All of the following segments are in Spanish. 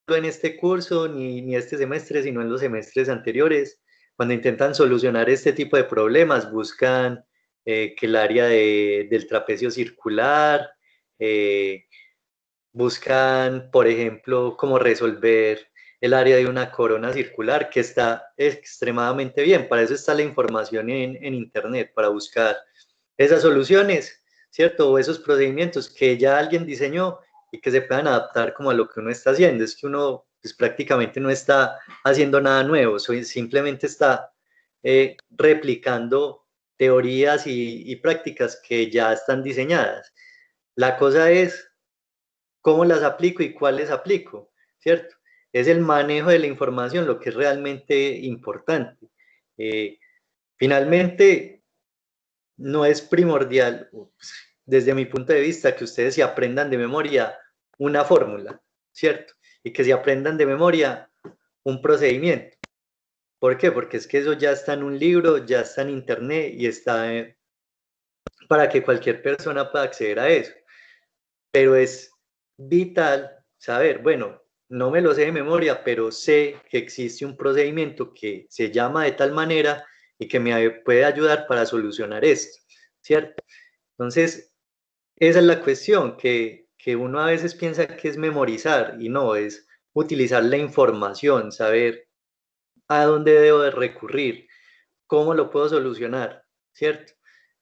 en este curso ni este semestre, sino en los semestres anteriores, cuando intentan solucionar este tipo de problemas, buscan que el área del trapecio circular, eh, buscan, por ejemplo, cómo resolver el área de una corona circular, que está extremadamente bien. Para eso está la información en Internet, para buscar esas soluciones, ¿cierto? O esos procedimientos que ya alguien diseñó y que se puedan adaptar como a lo que uno está haciendo. Es que uno pues, prácticamente no está haciendo nada nuevo, simplemente está replicando teorías y prácticas que ya están diseñadas. La cosa es cómo las aplico y cuáles aplico, ¿cierto? Es el manejo de la información lo que es realmente importante. Eh, Finalmente, no es primordial, desde mi punto de vista, que ustedes se aprendan de memoria una fórmula, ¿cierto? Y que se aprendan de memoria un procedimiento. ¿Por qué? Porque es que eso ya está en un libro, ya está en internet y está para que cualquier persona pueda acceder a eso. Pero es vital saber, bueno, no me lo sé de memoria, pero sé que existe un procedimiento que se llama de tal manera y que me puede ayudar para solucionar esto, ¿cierto? Entonces, esa es la cuestión, que uno a veces piensa que es memorizar y no, es utilizar la información, saber a dónde debo de recurrir, cómo lo puedo solucionar, ¿cierto?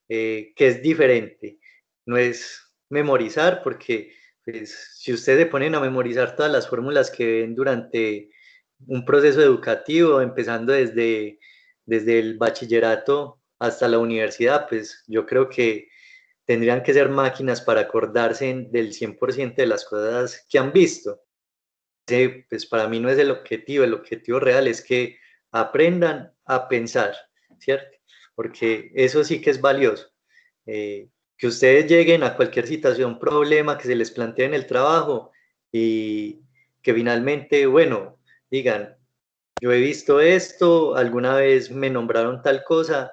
Que es diferente. No es memorizar porque pues, si ustedes se ponen a memorizar todas las fórmulas que ven durante un proceso educativo, empezando desde el bachillerato hasta la universidad, pues yo creo que tendrían que ser máquinas para acordarse del 100% de las cosas que han visto. Pues para mí no es el objetivo real es que aprendan a pensar, ¿cierto? Porque eso sí que es valioso. Que ustedes lleguen a cualquier situación, problema que se les plantee en el trabajo y que finalmente, bueno, digan, yo he visto esto, alguna vez me nombraron tal cosa,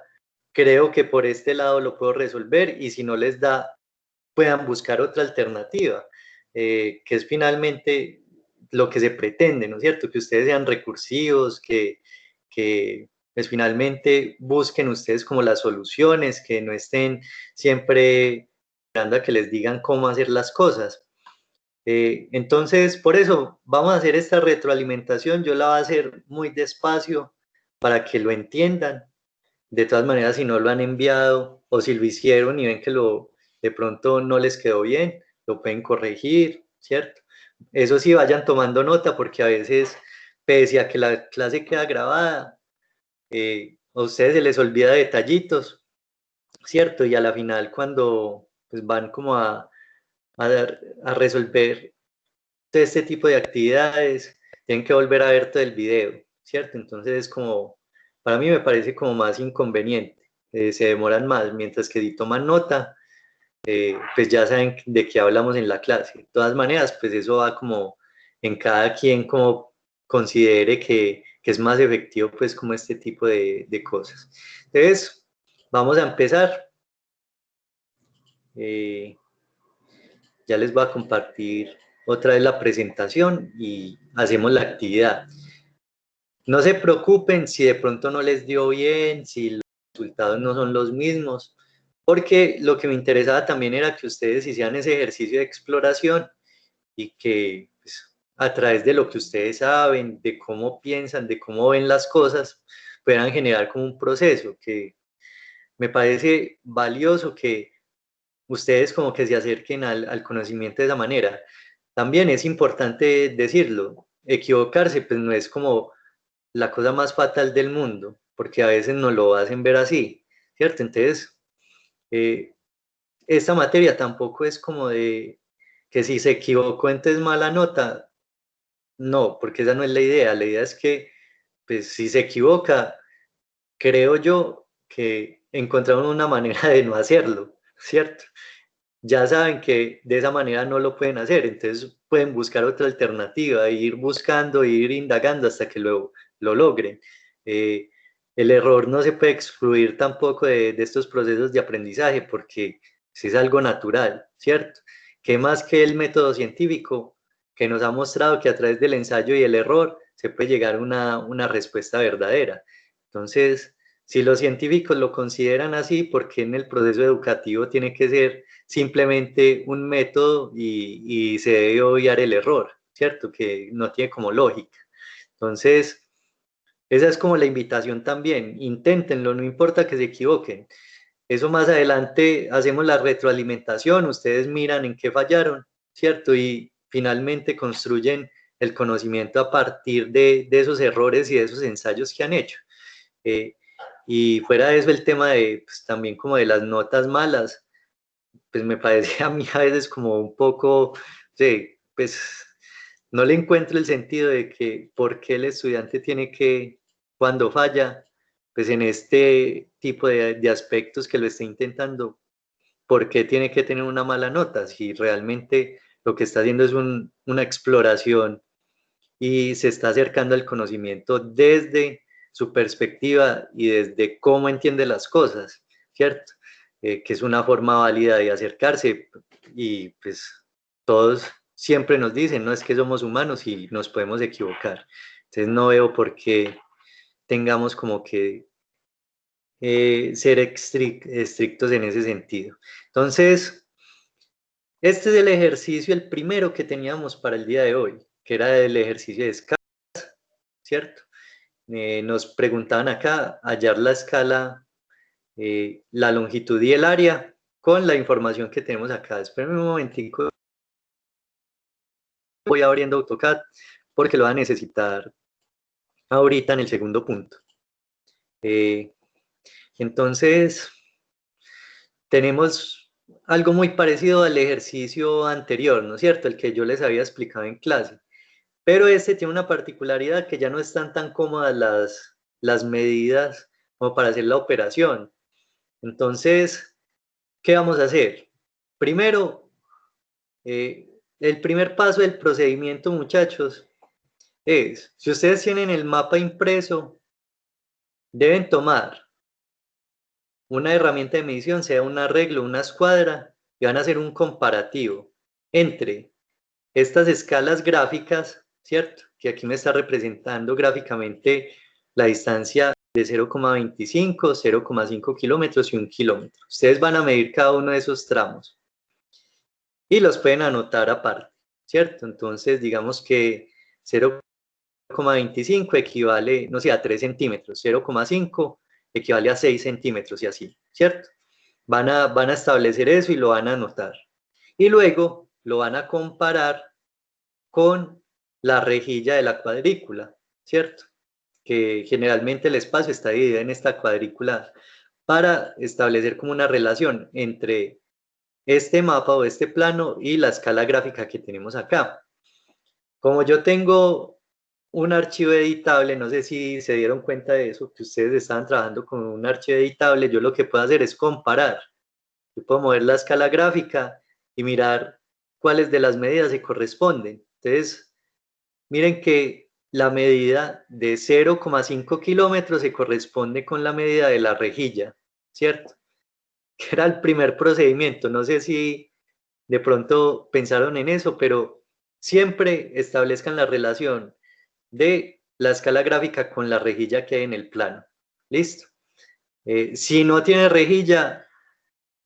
creo que por este lado lo puedo resolver y si no les da, puedan buscar otra alternativa, que es finalmente lo que se pretende, ¿no es cierto? Que ustedes sean recursivos, que pues finalmente busquen ustedes como las soluciones, que no estén siempre esperando a que les digan cómo hacer las cosas. Entonces, por eso vamos a hacer esta retroalimentación, yo la voy a hacer muy despacio para que lo entiendan. De todas maneras, si no lo han enviado o si lo hicieron y ven que de pronto no les quedó bien, lo pueden corregir, ¿cierto? Eso sí, vayan tomando nota porque a veces, pese a que la clase queda grabada, a ustedes se les olvida detallitos, ¿cierto? Y a la final cuando pues, van como a resolver todo este tipo de actividades, tienen que volver a ver todo el video, ¿cierto? Entonces es como, para mí me parece como más inconveniente, se demoran más, mientras que si toman nota, pues ya saben de qué hablamos en la clase. De todas maneras, pues eso va como en cada quien como considere que es más efectivo pues como este tipo de cosas. Entonces, vamos a empezar. Eh, ya les voy a compartir otra vez la presentación y hacemos la actividad. No se preocupen si de pronto no les dio bien, si los resultados no son los mismos, porque lo que me interesaba también era que ustedes hicieran ese ejercicio de exploración y que pues, a través de lo que ustedes saben, de cómo piensan, de cómo ven las cosas, puedan generar como un proceso que me parece valioso que ustedes como que se acerquen al conocimiento de esa manera. También es importante decirlo, equivocarse pues no es como la cosa más fatal del mundo, porque a veces nos lo hacen ver así, ¿cierto? Entonces, eh, esta materia tampoco es como de que si se equivocó entonces mala nota, no, porque esa no es la idea es que pues si se equivoca, creo yo que encontraron una manera de no hacerlo, ¿cierto? Ya saben que de esa manera no lo pueden hacer, entonces pueden buscar otra alternativa, ir buscando, ir indagando hasta que lo logren. Eh, el error no se puede excluir tampoco de estos procesos de aprendizaje porque es algo natural, ¿cierto? ¿Qué más que el método científico? que nos ha mostrado que a través del ensayo y el error se puede llegar a una respuesta verdadera. Entonces, si los científicos lo consideran así, ¿por qué en el proceso educativo tiene que ser simplemente un método y se debe obviar el error, ¿cierto? Que no tiene como lógica. Entonces, esa es como la invitación también, inténtenlo, no importa que se equivoquen. Eso más adelante hacemos la retroalimentación, ustedes miran en qué fallaron, ¿cierto? Y finalmente construyen el conocimiento a partir de esos errores y de esos ensayos que han hecho. Eh, y fuera de eso, el tema de, pues, también como de las notas malas, pues me parece a mí a veces como un poco, sí, pues no le encuentro el sentido de que por qué el estudiante tiene que, cuando falla, pues en este tipo de aspectos que lo está intentando, ¿por qué tiene que tener una mala nota? Si realmente lo que está haciendo es una exploración y se está acercando al conocimiento desde su perspectiva y desde cómo entiende las cosas, ¿cierto? Que es una forma válida de acercarse y pues todos siempre nos dicen, no es que somos humanos y nos podemos equivocar. Entonces no veo por qué tengamos como que ser estrictos en ese sentido. Entonces, este es el ejercicio, el primero que teníamos para el día de hoy, que era el ejercicio de escala, ¿cierto? Nos preguntaban acá, hallar la escala, la longitud y el área con la información que tenemos acá. Espérenme un momentico, voy abriendo AutoCAD porque lo va a necesitar ahorita en el segundo punto. Eh, entonces, tenemos algo muy parecido al ejercicio anterior, ¿no es cierto? El que yo les había explicado en clase. Pero este tiene una particularidad que ya no están tan cómodas las medidas como para hacer la operación. Entonces, ¿qué vamos a hacer? Primero, el primer paso del procedimiento, muchachos, es, si ustedes tienen el mapa impreso, deben tomar una herramienta de medición, sea un arreglo, una escuadra, y van a hacer un comparativo entre estas escalas gráficas, ¿cierto? Que aquí me está representando gráficamente la distancia de 0,25, 0,5 kilómetros y 1 kilómetro. Ustedes van a medir cada uno de esos tramos y los pueden anotar aparte, ¿cierto? Entonces, digamos que 0,25 equivale, no sé, a 3 centímetros, 0,5 equivale a 6 centímetros y así, ¿cierto? Van a establecer eso y lo van a anotar. Y luego lo van a comparar con la rejilla de la cuadrícula, ¿cierto? Que generalmente el espacio está dividido en esta cuadrícula para establecer como una relación entre este mapa o este plano y la escala gráfica que tenemos acá. Como yo tengo un archivo editable, no sé si se dieron cuenta de eso, que ustedes estaban trabajando con un archivo editable, yo lo que puedo hacer es comparar. Yo puedo mover la escala gráfica y mirar cuáles de las medidas se corresponden. Entonces, miren que la medida de 0,5 kilómetros se corresponde con la medida de la rejilla, ¿cierto? Que era el primer procedimiento. No sé si de pronto pensaron en eso, pero siempre establezcan la relación de la escala gráfica con la rejilla que hay en el plano. ¿Listo? Si no tiene rejilla,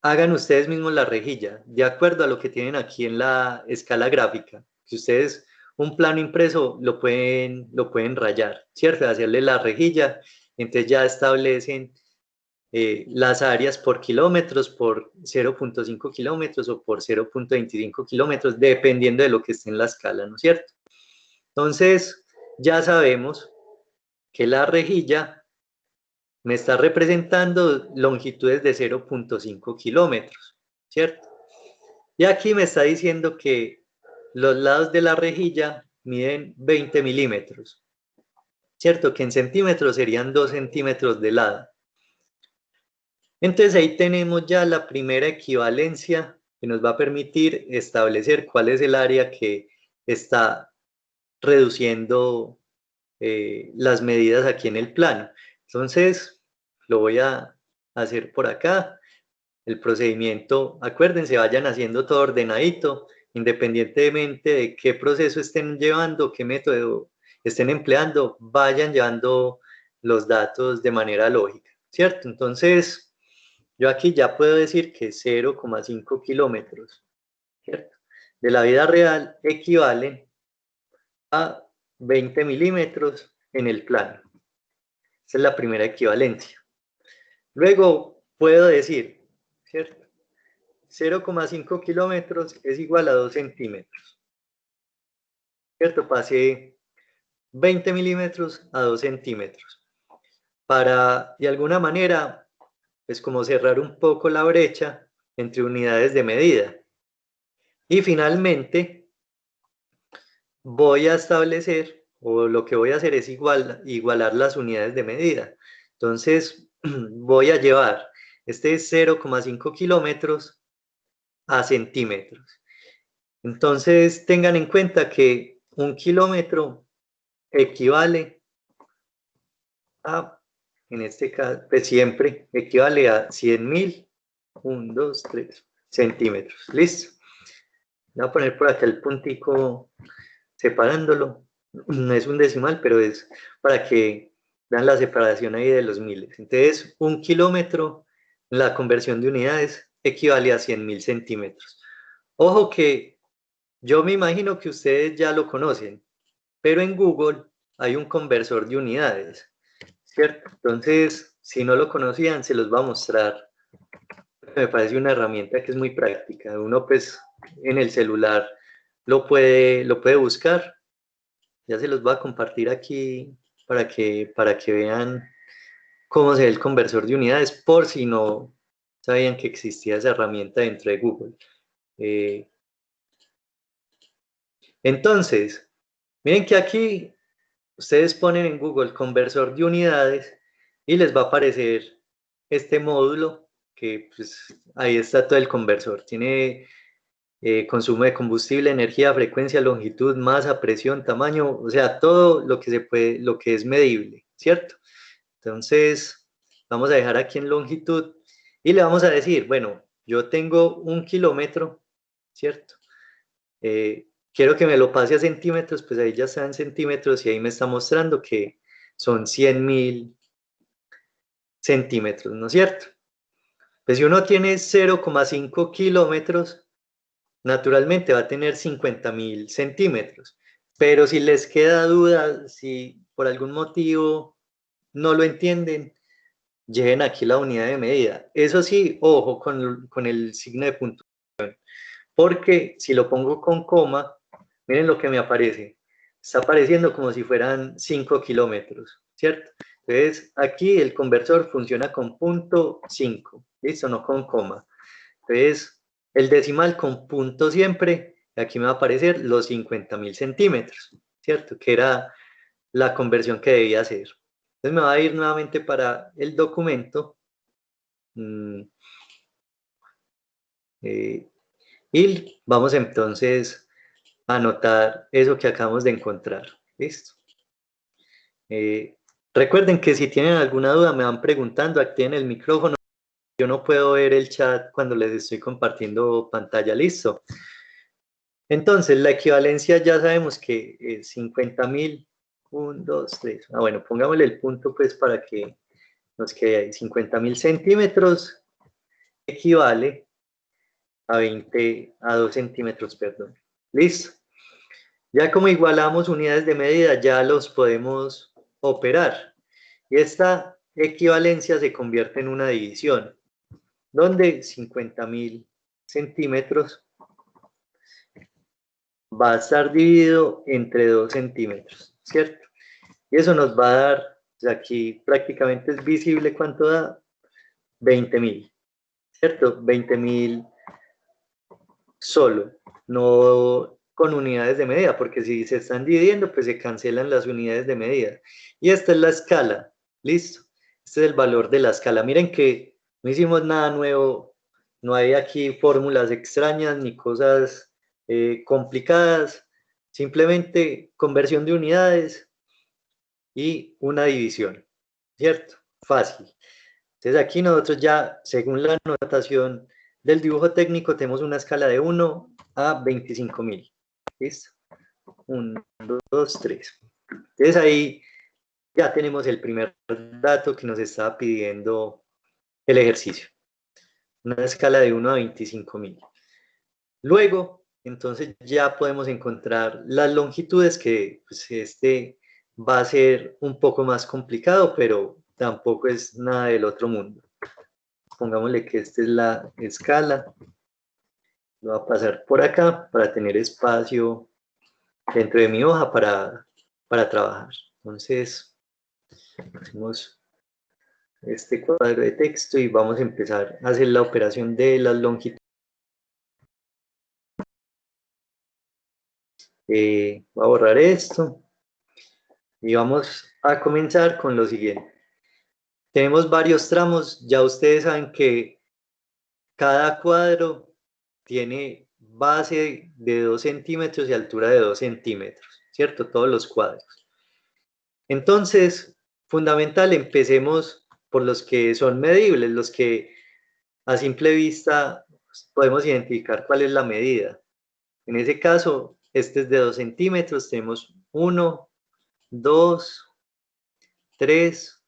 hagan ustedes mismos la rejilla, de acuerdo a lo que tienen aquí en la escala gráfica. Si ustedes un plano impreso lo pueden rayar, ¿cierto? Hacerle la rejilla, entonces ya establecen las áreas por kilómetros, por 0,5 kilómetros o por 0,25 kilómetros, dependiendo de lo que esté en la escala, ¿no es cierto? Entonces, ya sabemos que la rejilla me está representando longitudes de 0,5 kilómetros, ¿cierto? Y aquí me está diciendo que los lados de la rejilla miden 20 milímetros, ¿cierto? Que en centímetros serían 2 centímetros de lado. Entonces ahí tenemos ya la primera equivalencia que nos va a permitir establecer cuál es el área que está reduciendo las medidas aquí en el plano. Entonces lo voy a hacer por acá. El procedimiento, acuérdense, vayan haciendo todo ordenadito independientemente de qué proceso estén llevando, qué método estén empleando, vayan llevando los datos de manera lógica, ¿cierto? Entonces, yo aquí ya puedo decir que 0,5 kilómetros, ¿cierto?, de la vida real equivalen a 20 milímetros en el plano. Esa es la primera equivalencia. Luego puedo decir, ¿cierto?, 0,5 kilómetros es igual a 2 centímetros, ¿cierto? Pasé 20 milímetros a 2 centímetros. Para, de alguna manera, es como cerrar un poco la brecha entre unidades de medida. Y finalmente, voy a establecer, o lo que voy a hacer es igualar las unidades de medida. Entonces, voy a llevar este 0,5 kilómetros a centímetros. Entonces, tengan en cuenta que un kilómetro equivale a, en este caso, pues siempre equivale a 100.000, 1, 2, 3 centímetros. ¿Listo? Voy a poner por acá el puntico separándolo. No es un decimal, pero es para que vean la separación ahí de los miles. Entonces, un kilómetro, la conversión de unidades, equivale a 100.000 centímetros. Ojo que yo me imagino que ustedes ya lo conocen, pero en Google hay un conversor de unidades, ¿cierto? Entonces, si no lo conocían, se los va a mostrar. Me parece una herramienta que es muy práctica. Uno, pues, en el celular lo puede buscar. Ya se los voy a compartir aquí para que vean cómo se ve el conversor de unidades, por si no sabían que existía esa herramienta dentro de Google. Entonces, miren que aquí ustedes ponen en Google conversor de unidades y les va a aparecer este módulo que, pues, ahí está todo el conversor. Tiene consumo de combustible, energía, frecuencia, longitud, masa, presión, tamaño, o sea, todo lo que se puede, lo que es medible, ¿cierto? Entonces, vamos a dejar aquí en longitud y le vamos a decir, bueno, yo tengo 1 kilómetro, ¿cierto? Quiero que me lo pase a centímetros, pues ahí ya está en centímetros y ahí me está mostrando que son 100.000 centímetros, ¿no es cierto? Pues si uno tiene 0,5 kilómetros, naturalmente va a tener 50.000 centímetros. Pero si les queda duda, si por algún motivo no lo entienden, lleven aquí la unidad de medida. Eso sí, ojo con el signo de puntuación, porque si lo pongo con coma, miren lo que me aparece. Está apareciendo como si fueran 5 kilómetros, ¿cierto? Entonces, aquí el conversor funciona con punto 5, ¿listo? No con coma. Entonces, el decimal con punto siempre, aquí me va a aparecer los 50.000 centímetros, ¿cierto? Que era la conversión que debía hacer. Entonces me va a ir nuevamente para el documento y vamos entonces a anotar eso que acabamos de encontrar. ¿Listo? Recuerden que si tienen alguna duda me van preguntando, activen el micrófono. Yo no puedo ver el chat cuando les estoy compartiendo pantalla. ¿Listo? Entonces, la equivalencia ya sabemos que es 50.000, 1, 2, 3. Ah, bueno, pongámosle el punto pues para que nos quede ahí. 50.000 centímetros equivale a 2 centímetros, perdón. Listo. Ya como igualamos unidades de medida, ya los podemos operar. Y esta equivalencia se convierte en una división, donde 50.000 centímetros va a estar dividido entre 2 centímetros, ¿cierto? Y eso nos va a dar, pues aquí prácticamente es visible cuánto da, 20.000, ¿cierto? 20.000 solo, no con unidades de medida, porque si se están dividiendo, pues se cancelan las unidades de medida. Y esta es la escala, ¿listo? Este es el valor de la escala. Miren que no hicimos nada nuevo, no hay aquí fórmulas extrañas ni cosas complicadas, simplemente conversión de unidades y una división, ¿cierto? Fácil. Entonces aquí nosotros ya, según la notación del dibujo técnico, tenemos una escala de 1 a 25.000. ¿Listo? 1, 2, 3. Entonces ahí ya tenemos el primer dato que nos estaba pidiendo el ejercicio. Una escala de 1 a 25.000. Luego, entonces ya podemos encontrar las longitudes que pues, va a ser un poco más complicado, pero tampoco es nada del otro mundo. Pongámosle que esta es la escala. Lo voy a pasar por acá para tener espacio dentro de mi hoja para trabajar. Entonces, hacemos este cuadro de texto y vamos a empezar a hacer la operación de las longitudes. Voy a borrar esto y vamos a comenzar con lo siguiente. Tenemos varios tramos, ya ustedes saben que cada cuadro tiene base de 2 centímetros y altura de 2 centímetros, ¿cierto? Todos los cuadros. Entonces, fundamental, empecemos por los que son medibles, los que a simple vista podemos identificar cuál es la medida. En ese caso, este es de 2 centímetros, tenemos 1, 2, 3,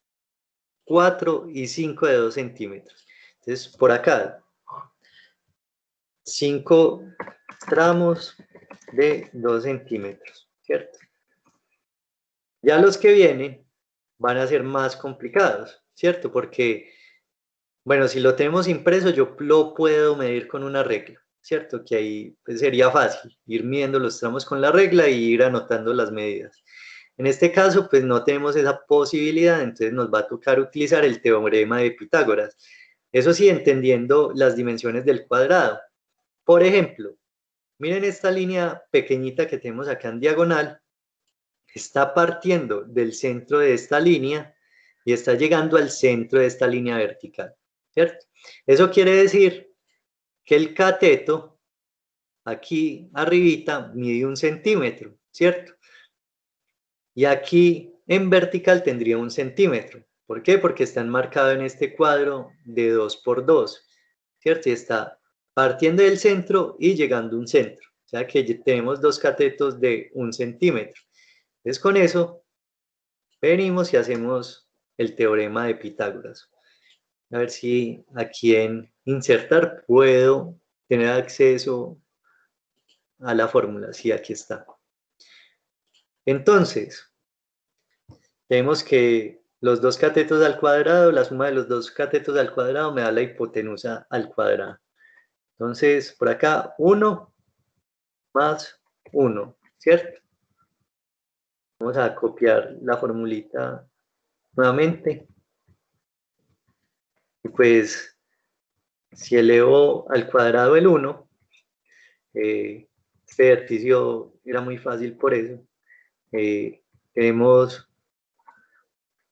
4 y 5 de 2 centímetros. Entonces, por acá, 5 tramos de 2 centímetros, ¿cierto? Ya los que vienen van a ser más complicados, ¿cierto? Porque, bueno, si lo tenemos impreso, yo lo puedo medir con una regla, ¿cierto? Que ahí pues, sería fácil ir midiendo los tramos con la regla y ir anotando las medidas. En este caso, pues no tenemos esa posibilidad, entonces nos va a tocar utilizar el teorema de Pitágoras. Eso sí, entendiendo las dimensiones del cuadrado. Por ejemplo, miren esta línea pequeñita que tenemos acá en diagonal, está partiendo del centro de esta línea y está llegando al centro de esta línea vertical, ¿cierto? Eso quiere decir que el cateto, aquí arribita, mide 1 centímetro, ¿cierto? Y aquí en vertical tendría 1 centímetro. ¿Por qué? Porque está enmarcado en este cuadro de 2 por 2, ¿cierto? Y está partiendo del centro y llegando a un centro. O sea que tenemos 2 catetos de 1 centímetro. Entonces con eso venimos y hacemos el teorema de Pitágoras. A ver si aquí en insertar puedo tener acceso a la fórmula. Sí, aquí está. Entonces, tenemos que los 2 catetos al cuadrado, la suma de los 2 catetos al cuadrado me da la hipotenusa al cuadrado. Entonces, por acá, 1 más 1, ¿cierto? Vamos a copiar la formulita nuevamente. Y pues, si elevo al cuadrado el 1, este ejercicio era muy fácil por eso. Tenemos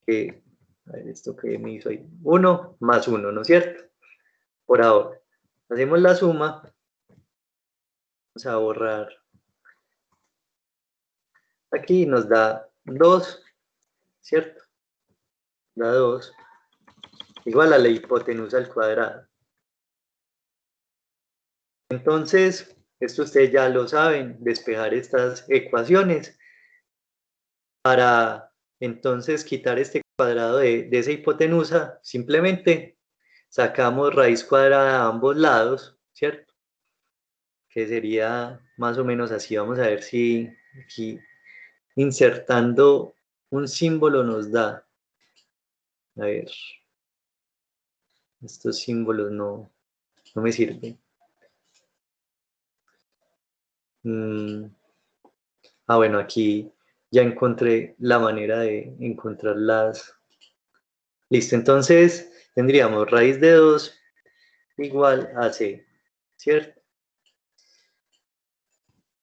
que, a ver, esto que me hizo ahí, 1 más 1, ¿no es cierto? Por ahora. Hacemos la suma. Vamos a borrar. Aquí nos da 2, ¿cierto? Da 2 igual a la hipotenusa al cuadrado. Entonces, esto ustedes ya lo saben, despejar estas ecuaciones para entonces quitar este cuadrado de esa hipotenusa, simplemente sacamos raíz cuadrada a ambos lados, ¿cierto? Que sería más o menos así. Vamos a ver si aquí insertando un símbolo nos da. A ver, estos símbolos no me sirven. Bueno, aquí ya encontré la manera de encontrarlas. Listo, entonces tendríamos raíz de 2 igual a c, ¿cierto?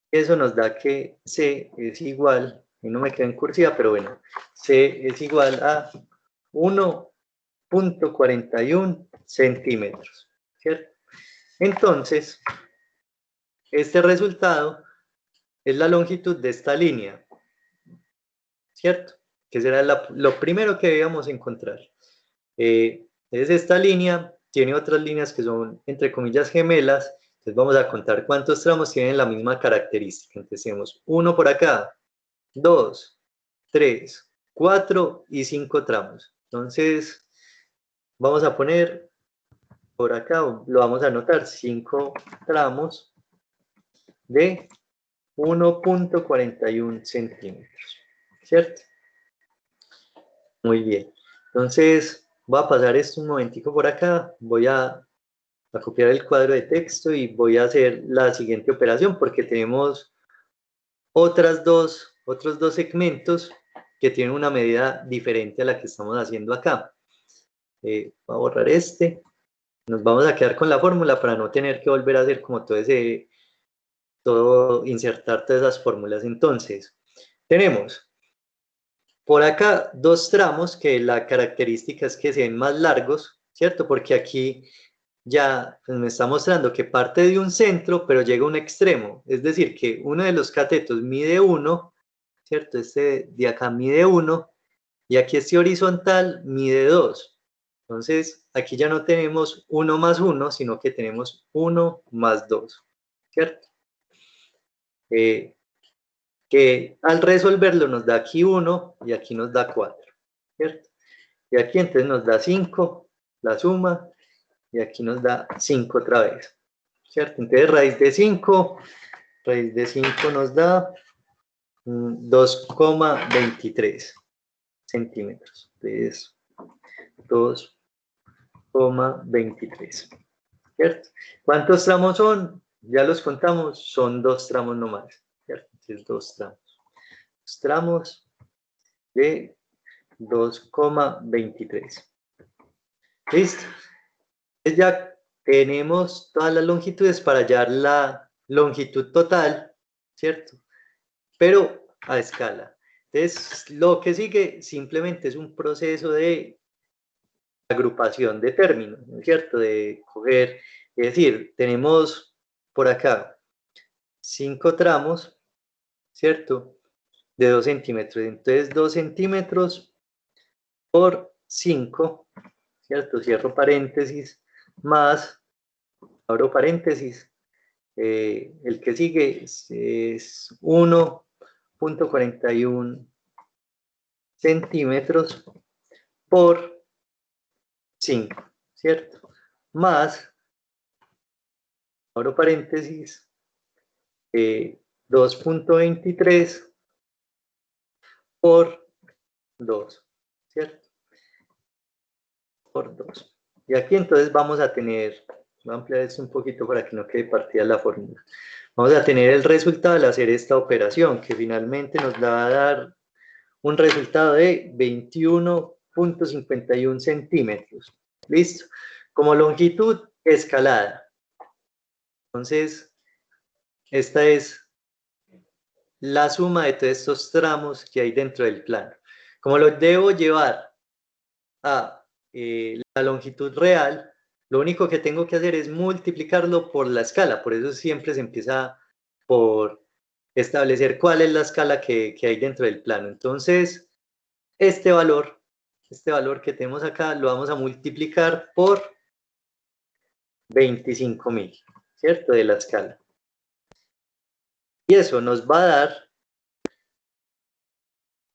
Eso nos da que c es igual, y no me queda en cursiva, pero bueno, c es igual a 1.41 centímetros, ¿cierto? Entonces, este resultado es la longitud de esta línea, ¿cierto? Que será lo primero que debíamos encontrar. Entonces esta línea tiene otras líneas que son, entre comillas, gemelas, Entonces vamos a contar cuántos tramos tienen la misma característica. Entonces tenemos 1 por acá, 2, 3, 4 y 5 tramos. Entonces vamos a poner por acá, lo vamos a anotar, 5 tramos de 1.41 centímetros, ¿cierto? Muy bien. Entonces voy a pasar esto un momentico por acá, voy a copiar el cuadro de texto y voy a hacer la siguiente operación porque tenemos otros dos segmentos que tienen una medida diferente a la que estamos haciendo acá. Voy a borrar este. Nos vamos a quedar con la fórmula para no tener que volver a hacer como insertar todas esas fórmulas. Entonces, tenemos por acá dos tramos que la característica es que se ven más largos, ¿cierto? Porque aquí ya pues, me está mostrando que parte de un centro, pero llega a un extremo. Es decir, que uno de los catetos mide 1, ¿cierto? Este de acá mide 1 y aquí este horizontal mide 2. Entonces, aquí ya no tenemos 1 más 1, sino que tenemos 1 más 2, ¿cierto? Que al resolverlo nos da aquí 1 y aquí nos da 4, ¿cierto? Y aquí entonces nos da 5, la suma, y aquí nos da 5 otra vez, ¿cierto? Entonces raíz de 5 nos da 2,23 centímetros. Entonces, 2,23, ¿cierto? ¿Cuántos tramos son? Ya los contamos, son 2 tramos nomás, ¿cierto? Entonces, 2 tramos. 2 tramos de 2,23. ¿Listo? Entonces ya tenemos todas las longitudes para hallar la longitud total, ¿cierto? Pero a escala. Entonces, lo que sigue simplemente es un proceso de agrupación de términos, ¿no es cierto? De coger, es decir, tenemos por acá 5 tramos, ¿cierto? De 2 centímetros. Entonces, 2 centímetros por 5, ¿cierto? Cierro paréntesis, más, abro paréntesis, el que sigue es 1,41 centímetros por 5, ¿cierto? Más, abro paréntesis, 2,23 por 2, ¿cierto? Por 2. Y aquí entonces vamos a tener, voy a ampliar esto un poquito para que no quede partida la fórmula. Vamos a tener el resultado al hacer esta operación, que finalmente nos va a dar un resultado de 21,51 centímetros. ¿Listo? Como longitud escalada. Entonces, esta es la suma de todos estos tramos que hay dentro del plano. Como lo debo llevar a la longitud real, lo único que tengo que hacer es multiplicarlo por la escala. Por eso siempre se empieza por establecer cuál es la escala que hay dentro del plano. Entonces, este valor que tenemos acá, lo vamos a multiplicar por 25.000, ¿cierto? De la escala. Y eso nos va a dar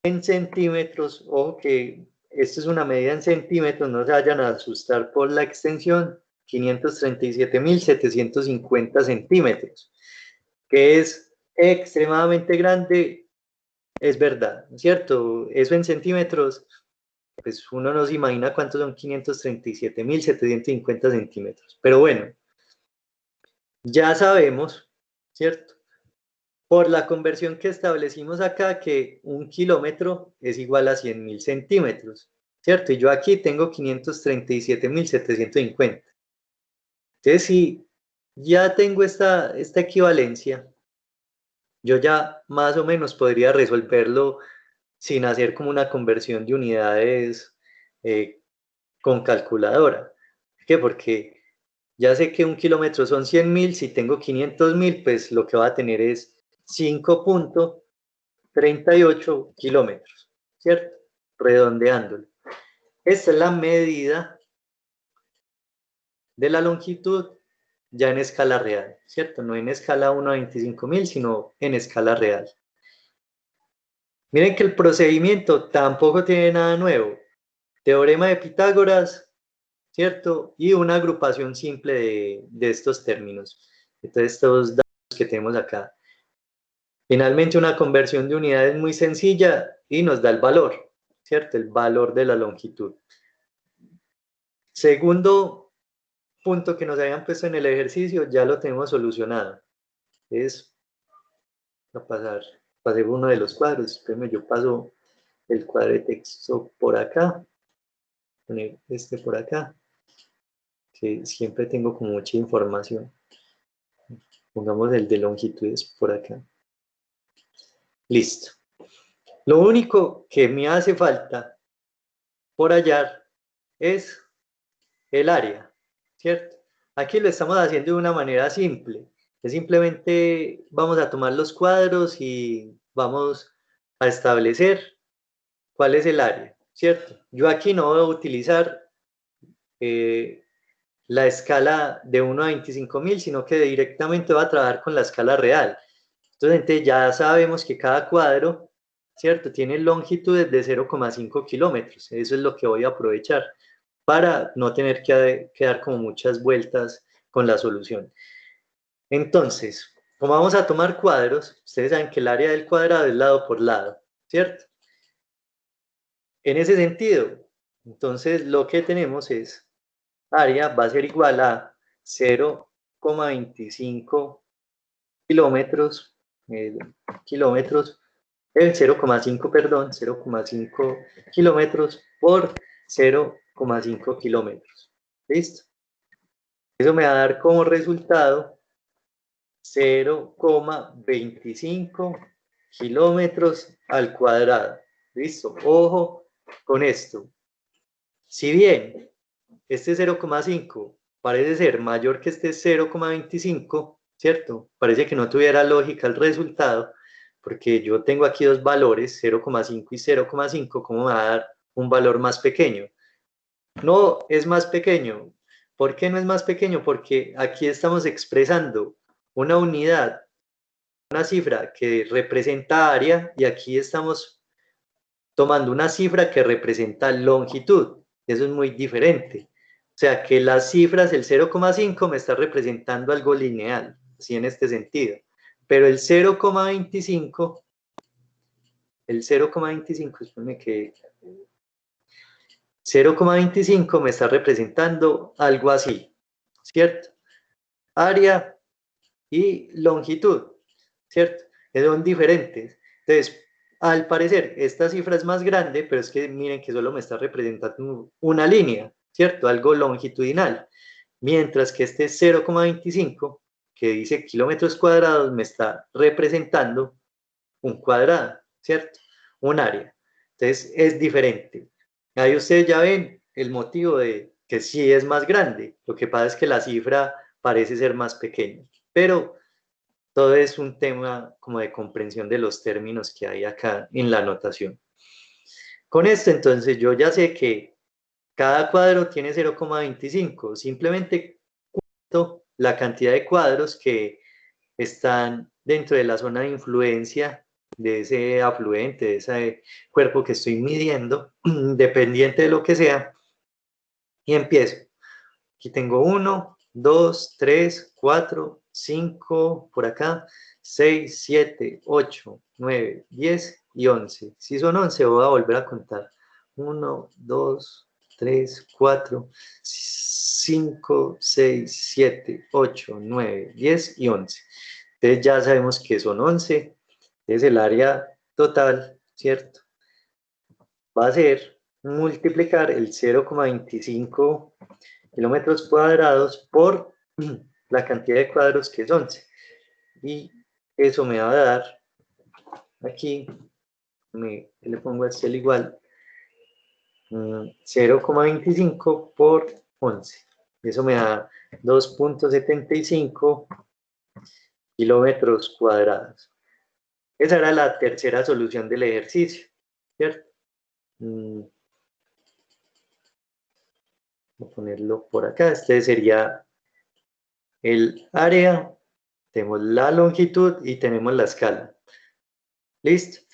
en centímetros, ojo que esto es una medida en centímetros, no se vayan a asustar por la extensión, 537.750 centímetros, que es extremadamente grande, es verdad, ¿cierto? Eso en centímetros, pues uno no se imagina cuántos son 537.750 centímetros, pero bueno, ya sabemos, ¿cierto? Por la conversión que establecimos acá, que 1 kilómetro es igual a 100.000 centímetros, ¿cierto? Y yo aquí tengo 537.750. Entonces, si ya tengo esta equivalencia, yo ya más o menos podría resolverlo sin hacer como una conversión de unidades con calculadora. ¿Por qué? Porque ya sé que 1 kilómetro son 100.000, si tengo 500.000, pues lo que va a tener es 5,38 kilómetros, ¿cierto? Redondeándolo. Esta es la medida de la longitud ya en escala real, ¿cierto? No en escala 1 a 25.000, sino en escala real. Miren que el procedimiento tampoco tiene nada nuevo. Teorema de Pitágoras, ¿cierto? Y una agrupación simple de estos términos. Entonces, estos datos que tenemos acá. Finalmente, una conversión de unidades muy sencilla y nos da el valor, ¿cierto? El valor de la longitud. Segundo punto que nos habían puesto en el ejercicio, ya lo tenemos solucionado. Es a pasé uno de los cuadros. Espérame, yo paso el cuadro de texto por acá, poner este por acá, que siempre tengo como mucha información. Pongamos el de longitudes por acá. Listo. Lo único que me hace falta por hallar es el área, ¿cierto? Aquí lo estamos haciendo de una manera simple. Es simplemente vamos a tomar los cuadros y vamos a establecer cuál es el área, ¿cierto? Yo aquí no voy a utilizar la escala de 1 a 25.000, sino que directamente voy a trabajar con la escala real. Entonces ya sabemos que cada cuadro, ¿cierto? Tiene longitudes de 0,5 kilómetros. Eso es lo que voy a aprovechar para no tener que dar como muchas vueltas con la solución. Entonces, como vamos a tomar cuadros, ustedes saben que el área del cuadrado es lado por lado, ¿cierto? En ese sentido, entonces lo que tenemos es área va a ser igual a 0,25 kilómetros, kilómetros, el 0,5, perdón, 0,5 kilómetros por 0,5 kilómetros. ¿Listo? Eso me va a dar como resultado 0,25 kilómetros al cuadrado. ¿Listo? Ojo con esto. Si bien este 0,5 parece ser mayor que este 0,25, ¿cierto? Parece que no tuviera lógica el resultado, porque yo tengo aquí dos valores, 0,5 y 0,5, ¿cómo me va a dar un valor más pequeño? No es más pequeño. ¿Por qué no es más pequeño? Porque aquí estamos expresando una unidad, una cifra que representa área, y aquí estamos tomando una cifra que representa longitud. Eso es muy diferente. O sea que las cifras, el 0,5 me está representando algo lineal, así en este sentido. Pero el 0,25, espérame que 0,25 me está representando algo así, ¿cierto? Área y longitud, ¿cierto? Son diferentes. Entonces, al parecer, esta cifra es más grande, pero es que miren que solo me está representando una línea, ¿cierto? Algo longitudinal. Mientras que este 0,25, que dice kilómetros cuadrados, me está representando un cuadrado, ¿cierto? Un área. Entonces, es diferente. Ahí ustedes ya ven el motivo de que sí es más grande. Lo que pasa es que la cifra parece ser más pequeña. Pero todo es un tema como de comprensión de los términos que hay acá en la notación. Con esto, entonces, yo ya sé que cada cuadro tiene 0,25. Simplemente cuento la cantidad de cuadros que están dentro de la zona de influencia de ese afluente, de ese cuerpo que estoy midiendo, dependiente de lo que sea, y empiezo. Aquí tengo 1, 2, 3, 4, 5, por acá, 6, 7, 8, 9, 10 y 11. Si son 11, voy a volver a contar. 1, 2, 3, 4, 5, 6, 7, 8, 9, 10 y 11. Entonces ya sabemos que son 11. Es el área total, ¿cierto? Va a ser multiplicar el 0,25 kilómetros cuadrados por la cantidad de cuadros que es 11. Y eso me va a dar, aquí le pongo a Excel igual, 0,25 por 11. Eso me da 2,75 kilómetros cuadrados. Esa era la tercera solución del ejercicio, ¿cierto? Voy a ponerlo por acá. Este sería el área, tenemos la longitud y tenemos la escala. ¿Listo?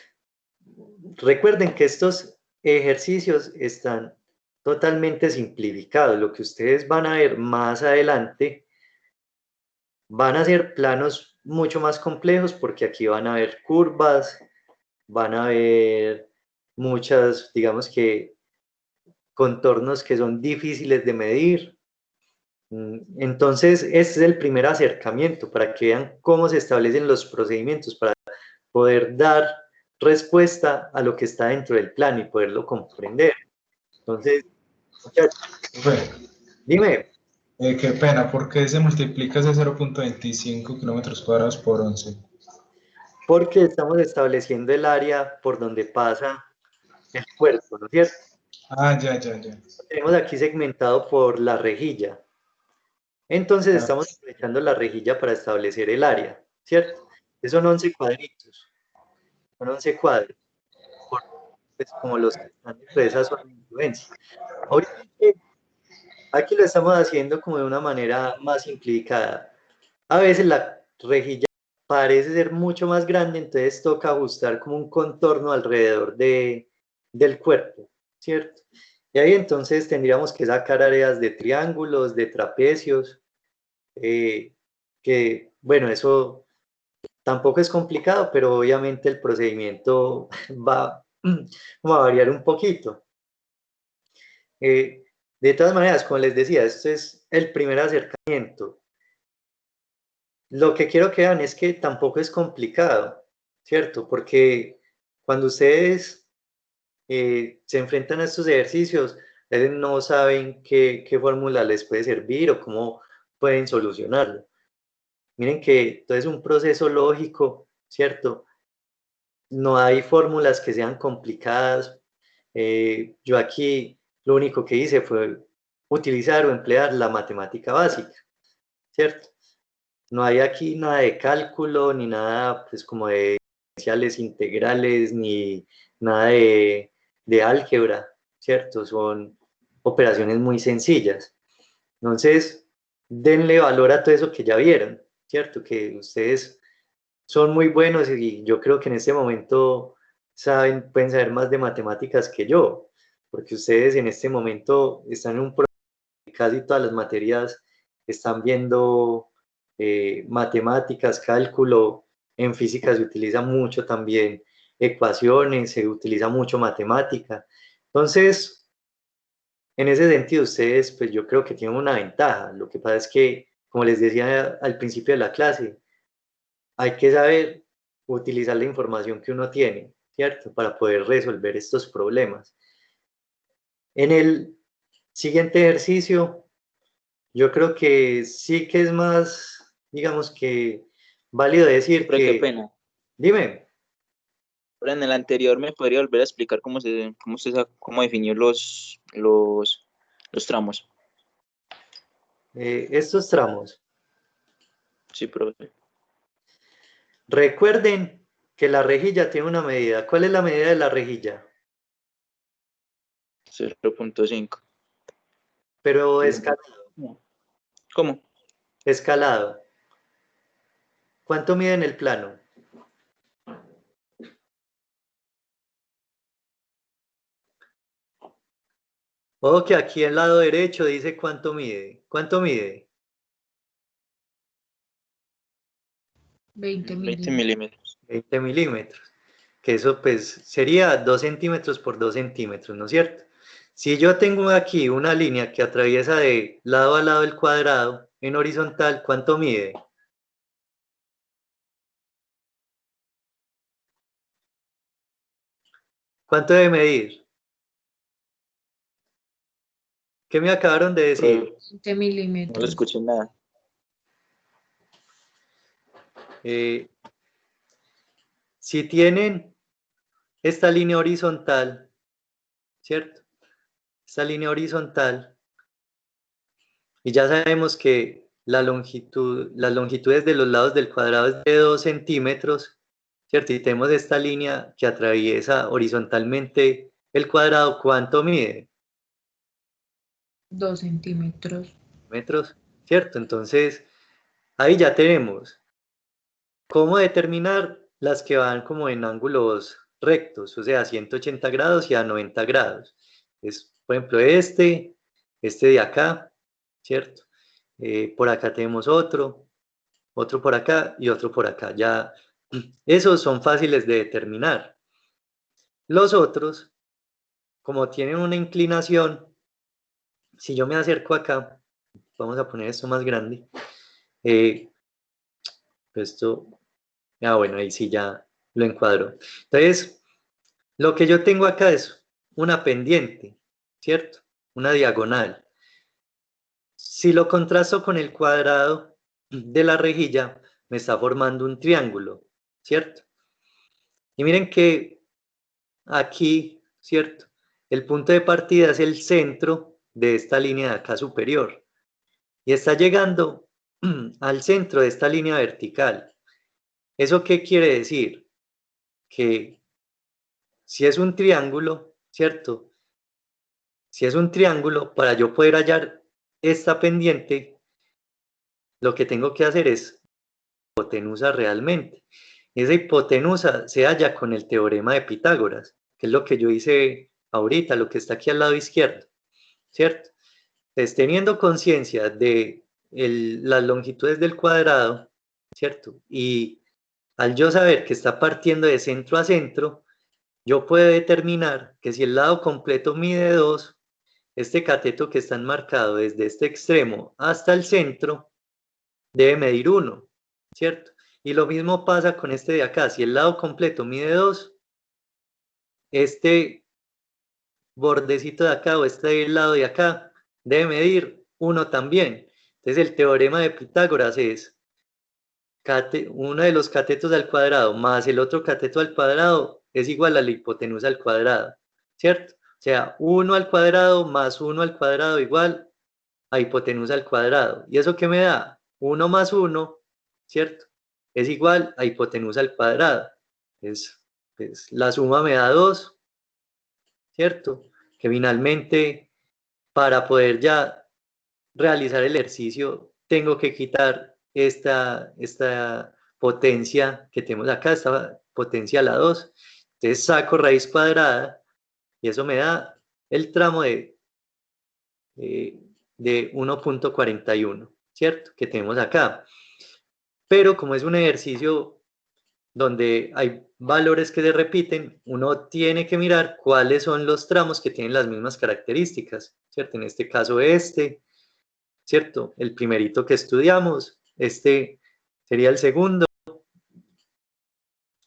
Recuerden que estos ejercicios están totalmente simplificados. Lo que ustedes van a ver más adelante van a ser planos mucho más complejos porque aquí van a haber curvas, van a haber muchas, digamos que, contornos que son difíciles de medir. Entonces, este es el primer acercamiento para que vean cómo se establecen los procedimientos para poder dar respuesta a lo que está dentro del plan y poderlo comprender. Entonces, muchachos, dime. Qué pena, ¿por qué se multiplica ese 0.25 kilómetros cuadrados por 11? Porque estamos estableciendo el área por donde pasa el cuerpo, ¿no es cierto? Ah, ya. Tenemos aquí segmentado por la rejilla. Entonces Ah, estamos aprovechando la rejilla para establecer el área, ¿cierto? Son 11 cuadritos, son 11 cuadros, pues, como los que están dentro de esa zona de influencia. Ahorita aquí lo estamos haciendo como de una manera más simplificada. A veces la rejilla parece ser mucho más grande, entonces toca ajustar como un contorno alrededor del cuerpo, ¿cierto? Y ahí entonces tendríamos que sacar áreas de triángulos, de trapecios, que bueno, eso tampoco es complicado, pero obviamente el procedimiento va a variar un poquito. De todas maneras, como les decía, esto es el primer acercamiento. Lo que quiero que vean es que tampoco es complicado, ¿cierto? Porque cuando ustedes se enfrentan a estos ejercicios, ustedes no saben qué fórmula les puede servir o cómo pueden solucionarlo. Miren que todo es un proceso lógico, ¿cierto? No hay fórmulas que sean complicadas. Yo aquí lo único que hice fue utilizar o emplear la matemática básica, ¿cierto? No hay aquí nada de cálculo, ni nada pues como de diferenciales integrales, ni nada de álgebra, ¿cierto? Son operaciones muy sencillas. Entonces, denle valor a todo eso que ya vieron, ¿cierto? Que ustedes son muy buenos y yo creo que en este momento pueden saber más de matemáticas que yo, porque ustedes en este momento están en un proceso de casi todas las materias están viendo matemáticas, cálculo, en física se utiliza mucho también ecuaciones, se utiliza mucho matemática. Entonces, en ese sentido, ustedes, pues yo creo que tienen una ventaja. Lo que pasa es que, como les decía al principio de la clase, hay que saber utilizar la información que uno tiene, ¿cierto? Para poder resolver estos problemas. En el siguiente ejercicio, yo creo que sí que es más, digamos que válido decir Pero qué que, pena. dime, Pero en el anterior me podría volver a explicar cómo definió los tramos. estos tramos, Sí, profe. recuerden que la rejilla tiene una medida. ¿Cuál es la medida de la rejilla? 0.5. Pero escalado. ¿Cómo? Escalado. ¿Cuánto mide en el plano? Ojo que aquí al lado derecho dice cuánto mide. ¿Cuánto mide? 20 20 milímetros. milímetros. 20 milímetros. Que eso pues sería 2 centímetros por 2 centímetros, ¿no es cierto? Si yo tengo aquí una línea que atraviesa de lado a lado el cuadrado en horizontal, ¿cuánto mide? ¿Cuánto debe medir? ¿Qué me acabaron de decir? Profe, 20 no le milímetros. escuché nada. Si tienen esta línea horizontal, ¿cierto? Esta línea horizontal, y ya sabemos que las longitudes de los lados del cuadrado es de 2 centímetros, ¿cierto? Y tenemos esta línea que atraviesa horizontalmente el cuadrado, ¿cuánto mide? 2 centímetros. Metros, ¿cierto? Entonces, ahí ya tenemos cómo determinar las que van como en ángulos rectos, o sea, a 180 grados y a 90 grados. Es, por ejemplo, este de acá, ¿cierto? Por acá tenemos otro por acá y otro por acá. Ya, esos son fáciles de determinar. Los otros, como tienen una inclinación, si yo me acerco acá, vamos a poner esto más grande, esto, bueno, ahí sí ya lo encuadro. Entonces, lo que yo tengo acá es una pendiente, ¿cierto? Una diagonal. Si lo contrasto con el cuadrado de la rejilla, me está formando un triángulo, ¿cierto? Y miren que aquí, ¿cierto? El punto de partida es el centro de esta línea de acá superior. Y está llegando al centro de esta línea vertical. ¿Eso qué quiere decir? Que si es un triángulo, ¿cierto? Si es un triángulo, para yo poder hallar esta pendiente, lo que tengo que hacer es hipotenusa realmente. Esa hipotenusa se halla con el teorema de Pitágoras, que es lo que yo hice ahorita, lo que está aquí al lado izquierdo, ¿cierto? Entonces, teniendo conciencia de las longitudes del cuadrado, ¿cierto? Y al yo saber que está partiendo de centro a centro, yo puedo determinar que si el lado completo mide 2, este cateto que está enmarcado desde este extremo hasta el centro debe medir 1, ¿cierto? Y lo mismo pasa con este de acá. Si el lado completo mide 2, este bordecito de acá o este lado de acá debe medir 1 también. Entonces el teorema de Pitágoras es uno de los catetos al cuadrado más el otro cateto al cuadrado es igual a la hipotenusa al cuadrado, ¿cierto? O sea, 1 al cuadrado más 1 al cuadrado igual a hipotenusa al cuadrado. ¿Y eso qué me da? 1 más 1, ¿cierto? Es igual a hipotenusa al cuadrado. Pues, la suma me da 2, ¿cierto? Que finalmente, para poder ya realizar el ejercicio, tengo que quitar esta potencia que tenemos acá, esta potencia a la 2. Entonces saco raíz cuadrada y eso me da el tramo de 1.41, ¿cierto? Que tenemos acá. Pero como es un ejercicio donde hay valores que se repiten, uno tiene que mirar cuáles son los tramos que tienen las mismas características, ¿cierto? En este caso ¿cierto? El primerito que estudiamos, este sería el segundo,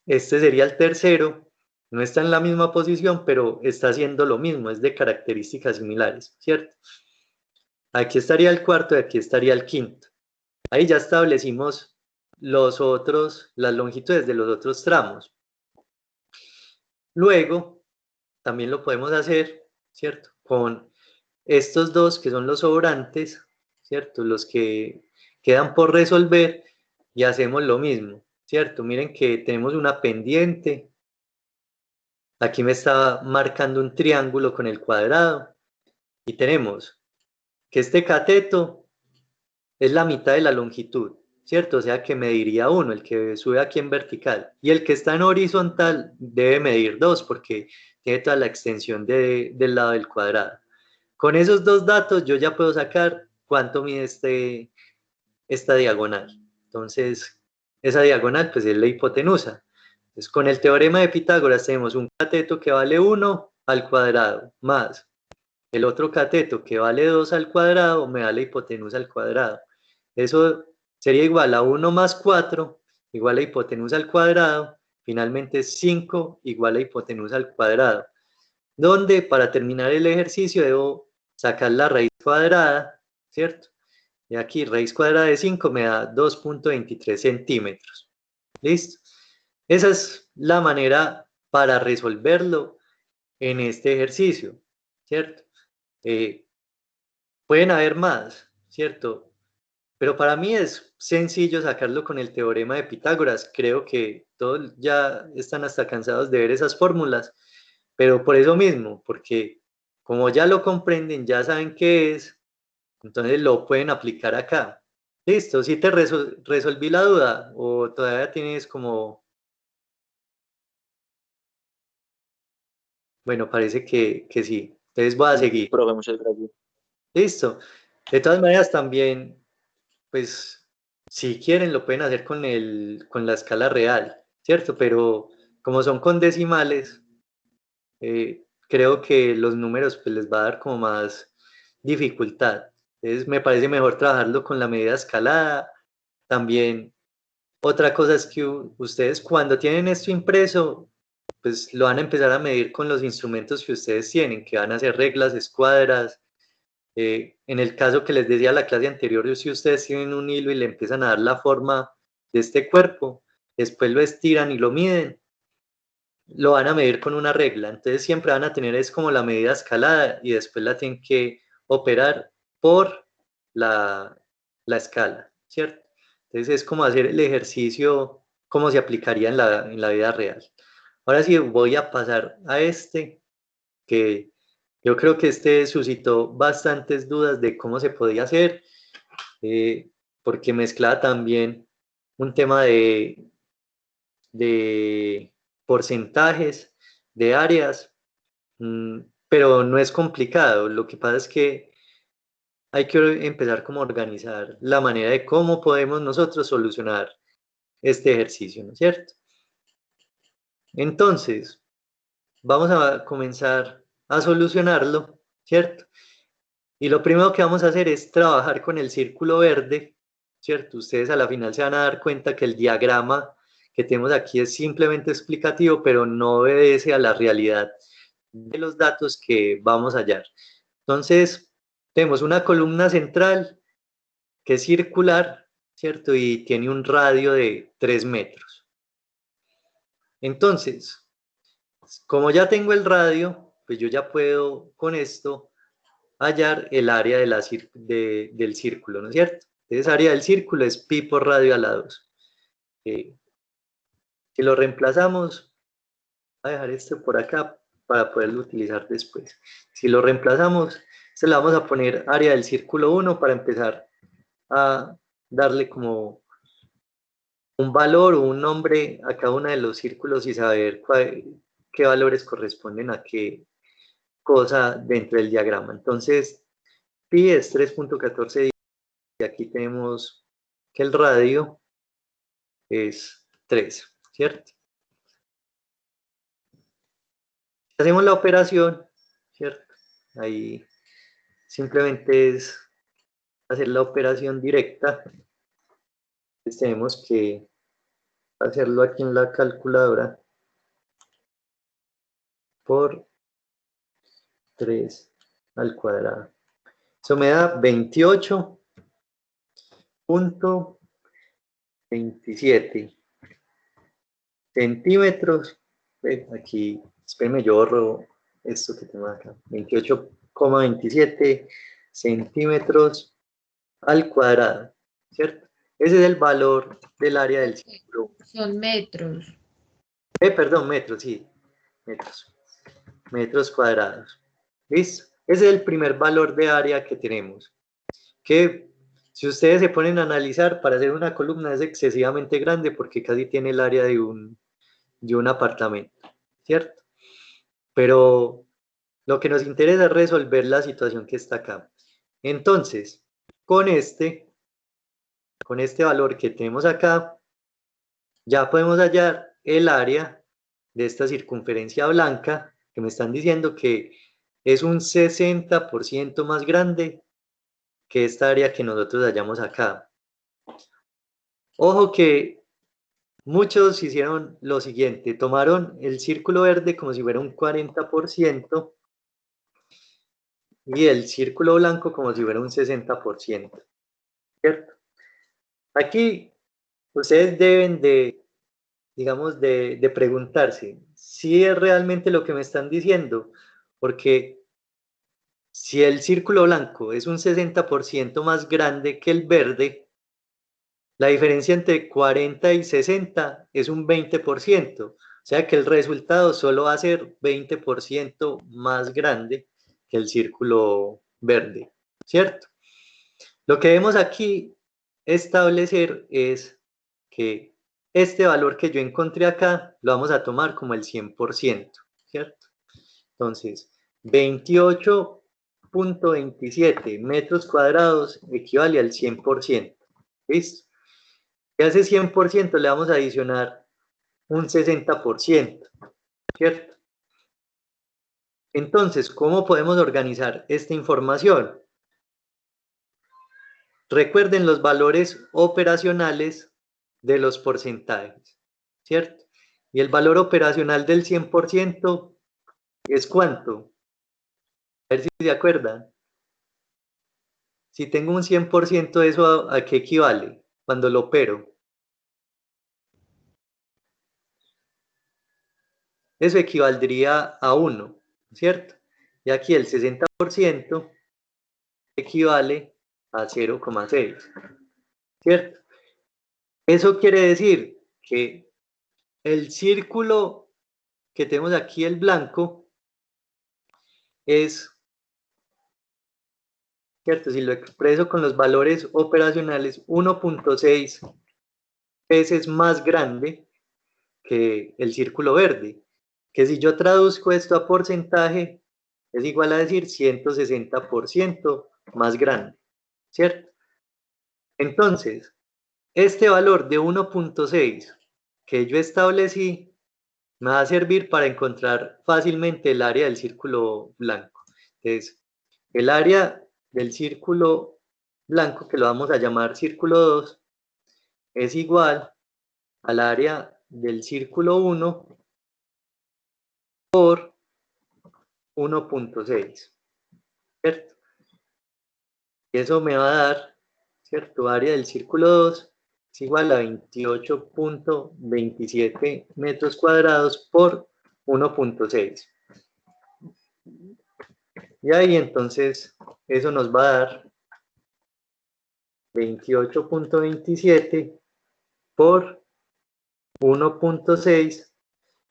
este sería el tercero, no está en la misma posición, pero está haciendo lo mismo, es de características similares, ¿cierto? Aquí estaría el cuarto y aquí estaría el quinto. Ahí ya establecimos las longitudes de los otros tramos. Luego, también lo podemos hacer, ¿cierto? Con estos dos que son los sobrantes, ¿cierto? Los que quedan por resolver y hacemos lo mismo, ¿cierto? Miren que tenemos una pendiente. Aquí me está marcando un triángulo con el cuadrado y tenemos que este cateto es la mitad de la longitud, ¿cierto? O sea que mediría 1, el que sube aquí en vertical. Y el que está en horizontal debe medir 2 porque tiene toda la extensión del lado del cuadrado. Con esos dos datos yo ya puedo sacar cuánto mide esta diagonal. Entonces, esa diagonal pues es la hipotenusa. Entonces, con el teorema de Pitágoras tenemos un cateto que vale 1 al cuadrado más el otro cateto que vale 2 al cuadrado me da la hipotenusa al cuadrado. Eso sería igual a 1 más 4 igual a hipotenusa al cuadrado. Finalmente 5 igual a hipotenusa al cuadrado. Donde para terminar el ejercicio debo sacar la raíz cuadrada, ¿cierto? Y aquí raíz cuadrada de 5 me da 2.23 centímetros. ¿Listo? Esa es la manera para resolverlo en este ejercicio, ¿cierto? Pueden haber más, ¿cierto? Pero para mí es sencillo sacarlo con el teorema de Pitágoras. Creo que todos ya están hasta cansados de ver esas fórmulas, pero por eso mismo, porque como ya lo comprenden, ya saben qué es, entonces lo pueden aplicar acá. Listo, ¿sí te resolví la duda o todavía tienes como... Bueno, parece que sí. Entonces voy a Sí, seguir. profe, muchas gracias. Listo. De todas maneras también, pues, si quieren lo pueden hacer con la escala real, ¿cierto? Pero como son con decimales, creo que los números pues les va a dar como más dificultad. Entonces me parece mejor trabajarlo con la medida escalada. También otra cosa es que ustedes cuando tienen esto impreso, pues lo van a empezar a medir con los instrumentos que ustedes tienen, que van a ser reglas, escuadras. En el caso que les decía la clase anterior, si ustedes tienen un hilo y le empiezan a dar la forma de este cuerpo, después lo estiran y lo miden, lo van a medir con una regla. Entonces siempre van a tener es como la medida escalada y después la tienen que operar por la escala, ¿cierto? Entonces es como hacer el ejercicio como se aplicaría en la vida real. Ahora sí voy a pasar a este, que yo creo que este suscitó bastantes dudas de cómo se podía hacer, porque mezclaba también un tema de porcentajes, de áreas, pero no es complicado. Lo que pasa es que hay que empezar como a organizar la manera de cómo podemos nosotros solucionar este ejercicio, ¿no es cierto? Entonces, vamos a comenzar a solucionarlo, ¿cierto? Y lo primero que vamos a hacer es trabajar con el círculo verde, ¿cierto? Ustedes a la final se van a dar cuenta que el diagrama que tenemos aquí es simplemente explicativo, pero no obedece a la realidad de los datos que vamos a hallar. Entonces, tenemos una columna central que es circular, ¿cierto? Y tiene un radio de 3 metros. Entonces, como ya tengo el radio, pues yo ya puedo con esto hallar el área del círculo, ¿no es cierto? Entonces, área del círculo es pi por radio a la 2. Si lo reemplazamos, voy a dejar esto por acá para poderlo utilizar después. Si lo reemplazamos, se le vamos a poner área del círculo 1 para empezar a darle como un valor o un nombre a cada uno de los círculos y saber qué valores corresponden a qué cosa dentro del diagrama. Entonces, pi es 3.14 y aquí tenemos que el radio es 3, ¿cierto? Hacemos la operación, ¿cierto? Ahí simplemente es hacer la operación directa. Entonces tenemos que hacerlo aquí en la calculadora por 3 al cuadrado. Eso me da 28.27 centímetros. Aquí, espérenme, yo borro esto que tengo acá. 28,27 centímetros al cuadrado, ¿cierto? Ese es el valor del área del círculo. Son metros. Perdón, metros, sí, metros cuadrados. ¿Listo? Ese es el primer valor de área que tenemos. Que si ustedes se ponen a analizar, para hacer una columna es excesivamente grande porque casi tiene el área de un apartamento, ¿cierto? Pero lo que nos interesa es resolver la situación que está acá. Entonces, con este valor que tenemos acá, ya podemos hallar el área de esta circunferencia blanca, que me están diciendo que es un 60% más grande que esta área que nosotros hallamos acá. Ojo que muchos hicieron lo siguiente, tomaron el círculo verde como si fuera un 40% y el círculo blanco como si fuera un 60%, ¿cierto? Aquí ustedes deben digamos, de preguntarse si es realmente lo que me están diciendo, porque si el círculo blanco es un 60% más grande que el verde, la diferencia entre 40 y 60 es un 20%, o sea que el resultado solo va a ser 20% más grande que el círculo verde, ¿cierto? Lo que vemos aquí establecer es que este valor que yo encontré acá lo vamos a tomar como el 100%, ¿cierto? Entonces, 28.27 metros cuadrados equivale al 100%, ¿listo? Y a ese 100% le vamos a adicionar un 60%, ¿cierto? Entonces, ¿cómo podemos organizar esta información? Recuerden los valores operacionales de los porcentajes, ¿cierto? Y el valor operacional del 100% es ¿cuánto? A ver si se acuerdan. Si tengo un 100%, ¿eso a qué equivale cuando lo opero? Eso equivaldría a 1, ¿cierto? Y aquí el 60% equivale a 0,6, ¿cierto? Eso quiere decir que el círculo que tenemos aquí, el blanco, es, ¿cierto? Si lo expreso con los valores operacionales, 1.6 veces más grande que el círculo verde, que si yo traduzco esto a porcentaje, es igual a decir 160% más grande, ¿cierto? Entonces, este valor de 1.6 que yo establecí me va a servir para encontrar fácilmente el área del círculo blanco. Entonces, el área del círculo blanco, que lo vamos a llamar círculo 2, es igual al área del círculo 1 por 1.6, ¿cierto? Y eso me va a dar, ¿cierto? Área del círculo 2 es igual a 28.27 metros cuadrados por 1.6. Y ahí entonces eso nos va a dar 28.27 por 1.6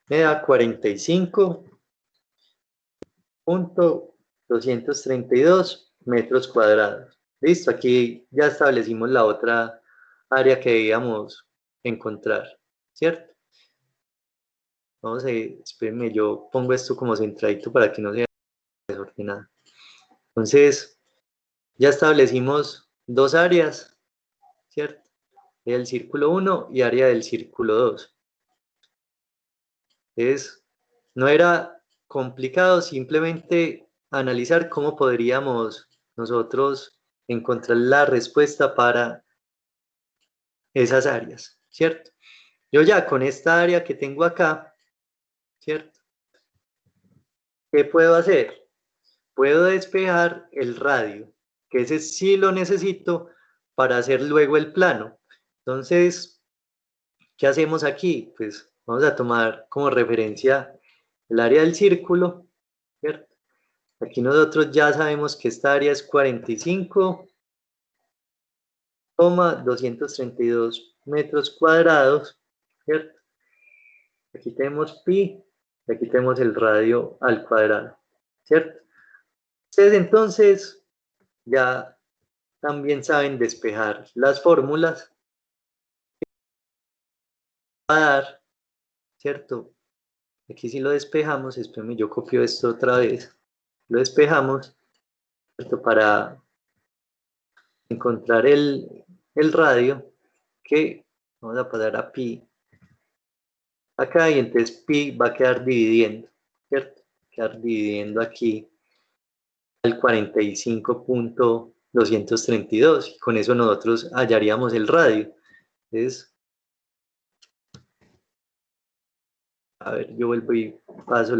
me da 45.232 metros cuadrados. Listo, aquí ya establecimos la otra área que debíamos encontrar, ¿cierto? Vamos a ir, espérenme, yo pongo esto como centradito para que no sea desordenado. Entonces, ya establecimos dos áreas, ¿cierto? Área del círculo 1 y área del círculo 2. No era complicado, simplemente analizar cómo podríamos nosotros encontrar la respuesta para esas áreas, ¿cierto? Yo ya con esta área que tengo acá, ¿cierto? ¿Qué puedo hacer? Puedo despejar el radio, que ese sí lo necesito para hacer luego el plano. Entonces, ¿qué hacemos aquí? Pues vamos a tomar como referencia el área del círculo, ¿cierto? Aquí nosotros ya sabemos que esta área es 45,232 metros cuadrados, ¿cierto? Aquí tenemos pi, y aquí tenemos el radio al cuadrado, ¿cierto? Ustedes entonces ya también saben despejar las fórmulas, va a dar, ¿cierto? Aquí si lo despejamos, espérenme, yo copio esto otra vez, lo despejamos, ¿cierto? Para encontrar el radio, que vamos a pasar a pi acá, y entonces pi va a quedar dividiendo, ¿cierto? Quedar dividiendo aquí al 45.232, y con eso nosotros hallaríamos el radio. Entonces, a ver, yo vuelvo y paso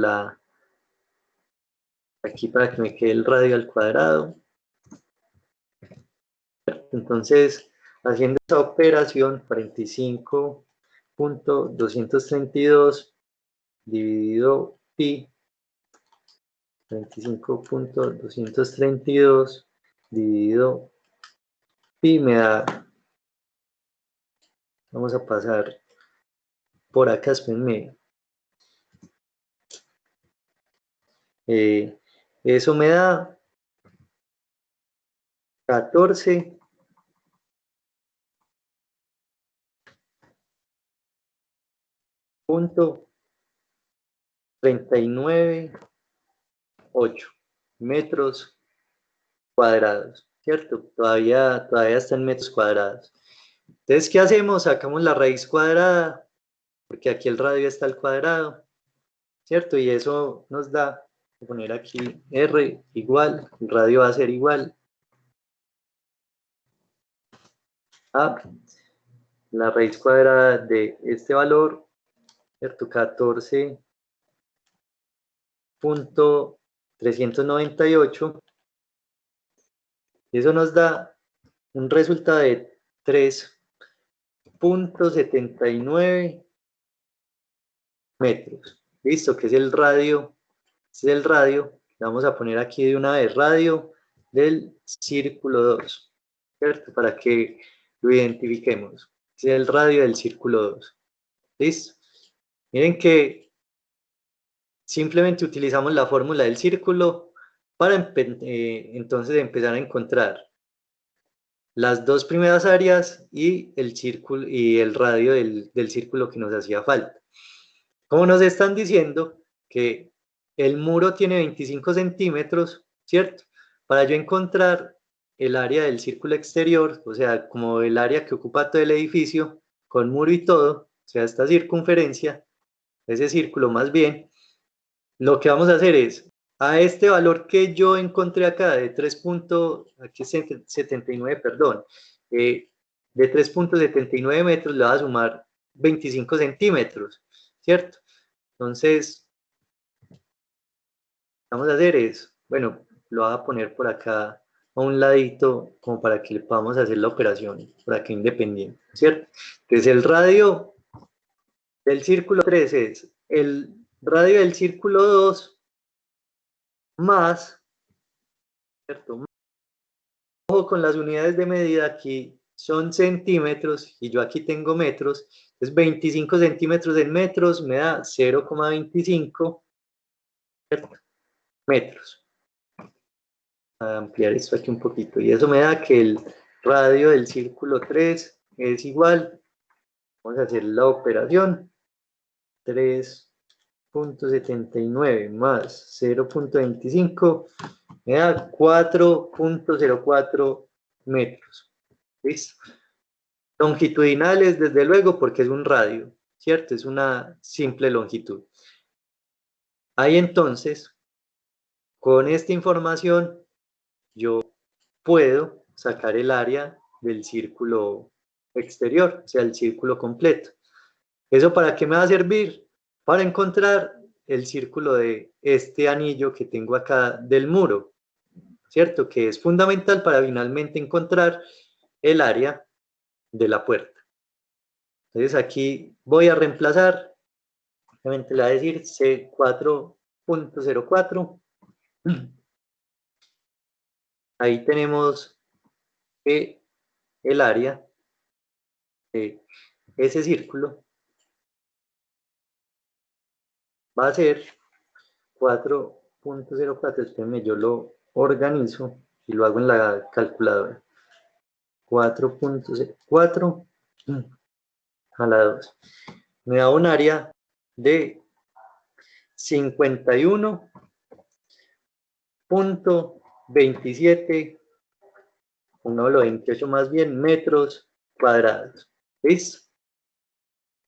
aquí para que me quede el radio al cuadrado. Entonces, haciendo esa operación, 45.232 dividido pi, 25.232 dividido pi me da, vamos a pasar por acá, espérenme, eso me da 14 punto 39,8 metros cuadrados, ¿cierto? Todavía está en metros cuadrados. Entonces, ¿qué hacemos? Sacamos la raíz cuadrada, porque aquí el radio está al cuadrado, ¿cierto? Y eso nos da, voy a poner aquí R igual, el radio va a ser igual a la raíz cuadrada de este valor, ¿cierto? 14,398. Y eso nos da un resultado de 3,79 metros. Listo, que es el radio. Este es el radio. Vamos a poner aquí de una vez radio del círculo 2, ¿cierto? Para que lo identifiquemos. Este es el radio del círculo 2. ¿Listo? Miren que simplemente utilizamos la fórmula del círculo para entonces empezar a encontrar las dos primeras áreas y el círculo y el radio del círculo que nos hacía falta. Como nos están diciendo que el muro tiene 25 centímetros, ¿cierto? Para yo encontrar el área del círculo exterior, o sea, como el área que ocupa todo el edificio, con muro y todo, o sea, esta circunferencia, ese círculo más bien, lo que vamos a hacer es, a este valor que yo encontré acá de 3,79, perdón, de 3,79 metros, le voy a sumar 25 centímetros, ¿cierto? Entonces, lo que vamos a hacer es, bueno, lo voy a poner por acá a un ladito, como para que le podamos hacer la operación, por acá independiente, ¿cierto? Entonces, el radio del círculo 3 es el radio del círculo 2 más, ¿cierto? Ojo con las unidades de medida, aquí son centímetros y yo aquí tengo metros, entonces 25 centímetros en metros me da 0,25 metros. A ampliar esto aquí un poquito y eso me da que el radio del círculo 3 es igual, vamos a hacer la operación, 3,79 más 0,25 me da 4,04 metros. ¿Listo? Longitudinales, desde luego, porque es un radio, ¿cierto? Es una simple longitud. Ahí entonces, con esta información, yo puedo sacar el área del círculo exterior, o sea, el círculo completo. ¿Eso para qué me va a servir? Para encontrar el círculo de este anillo que tengo acá del muro, ¿cierto? Que es fundamental para finalmente encontrar el área de la puerta. Entonces aquí voy a reemplazar, obviamente le voy a decir C4,04. Ahí tenemos que el área de ese círculo va a ser 4,04. Espérenme, yo lo organizo y lo hago en la calculadora. 4,04 a la 2. Me da un área de 51,27, no, lo 28 más bien, metros cuadrados. ¿Listo?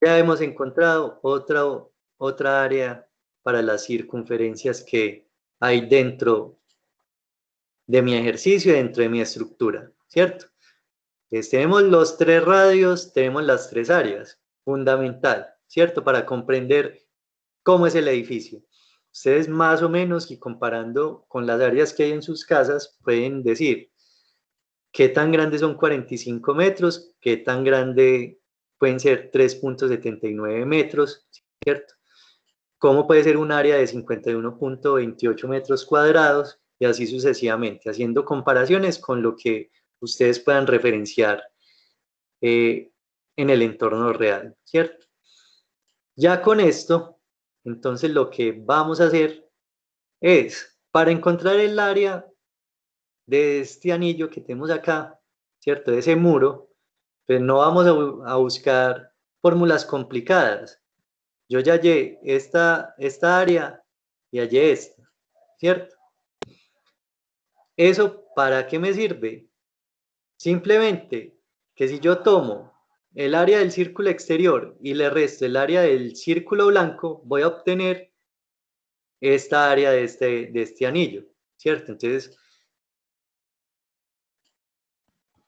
Ya hemos encontrado otra área para las circunferencias que hay dentro de mi ejercicio, dentro de mi estructura, ¿cierto? Entonces, tenemos los tres radios, tenemos las tres áreas, fundamental, ¿cierto? Para comprender cómo es el edificio. Ustedes más o menos, y comparando con las áreas que hay en sus casas, pueden decir qué tan grandes son 45 metros, qué tan grande pueden ser 3,79 metros, ¿cierto? ¿Cómo puede ser un área de 51,28 metros cuadrados? Y así sucesivamente, haciendo comparaciones con lo que ustedes puedan referenciar en el entorno real, ¿cierto? Ya con esto, entonces lo que vamos a hacer es, para encontrar el área de este anillo que tenemos acá, ¿cierto? De ese muro, pues no vamos a buscar fórmulas complicadas. yo ya hallé esta área y hallé esta, ¿cierto? ¿Eso para qué me sirve? Simplemente que si yo tomo el área del círculo exterior y le resto el área del círculo blanco, voy a obtener esta área de este anillo, ¿cierto? Entonces,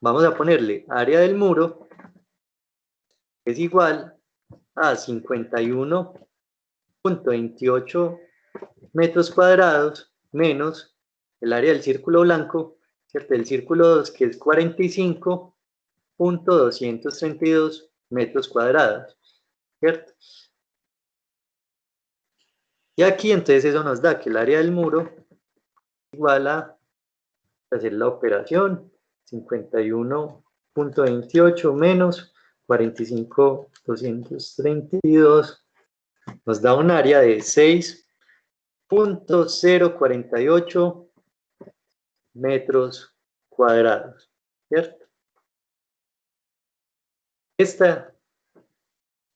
vamos a ponerle área del muro es igual a 51.28 metros cuadrados menos el área del círculo blanco, ¿cierto? El círculo 2, que es 45.232 metros cuadrados, ¿cierto? Y aquí entonces eso nos da que el área del muro igual a hacer la operación 51.28 menos 45.232 nos da un área de 6.048 metros cuadrados, ¿cierto? Esta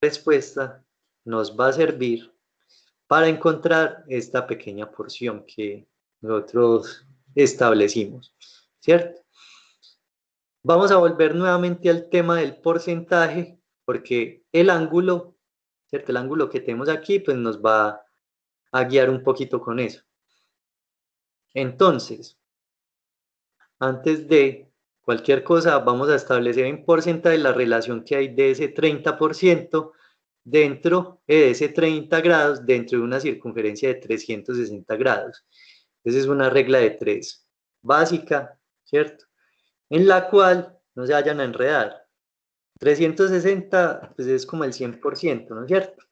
respuesta nos va a servir para encontrar esta pequeña porción que nosotros establecimos, ¿cierto? Vamos a volver nuevamente al tema del porcentaje, porque el ángulo, ¿cierto? El ángulo que tenemos aquí, pues nos va a guiar un poquito con eso. Entonces, antes de cualquier cosa, vamos a establecer en porcentaje la relación que hay de ese 30% dentro de ese 30 grados dentro de una circunferencia de 360 grados. Esa es una regla de 3 básica, ¿cierto? En la cual no se vayan a enredar. 360 pues es como el 100%, ¿no es cierto?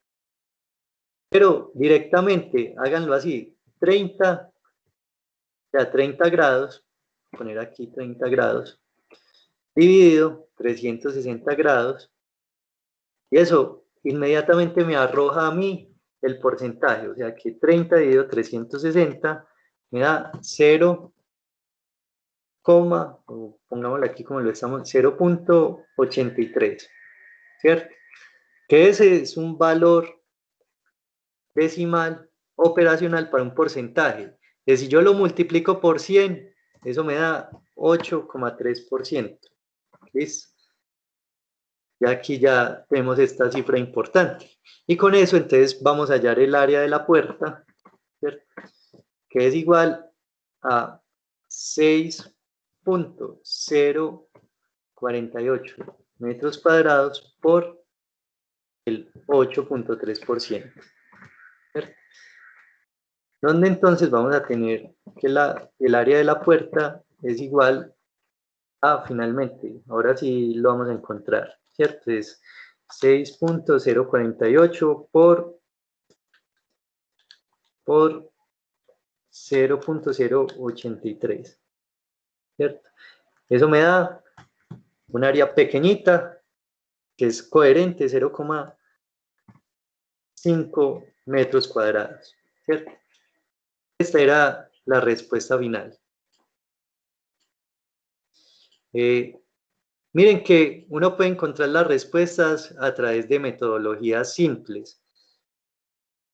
Pero directamente háganlo así, 30, o sea, 30 grados, poner aquí 30 grados, dividido 360 grados, y eso inmediatamente me arroja a mí el porcentaje, o sea que 30 dividido 360 me da 0, o pongámoslo aquí como lo estamos, 0.83, ¿cierto? Que ese es un valor decimal operacional para un porcentaje. Que si yo lo multiplico por 100, eso me da 8,3%. ¿Listo? Y aquí ya tenemos esta cifra importante. Y con eso entonces vamos a hallar el área de la puerta, ¿cierto? Que es igual a 6.048 metros cuadrados por el 8,3%. Donde entonces vamos a tener que el área de la puerta es igual a, finalmente, ahora sí lo vamos a encontrar, ¿cierto? Es 6.048 por 0.083, ¿cierto? Eso me da un área pequeñita que es coherente, 0,5 metros cuadrados, ¿cierto? Esta era la respuesta final. Miren que uno puede encontrar las respuestas a través de metodologías simples.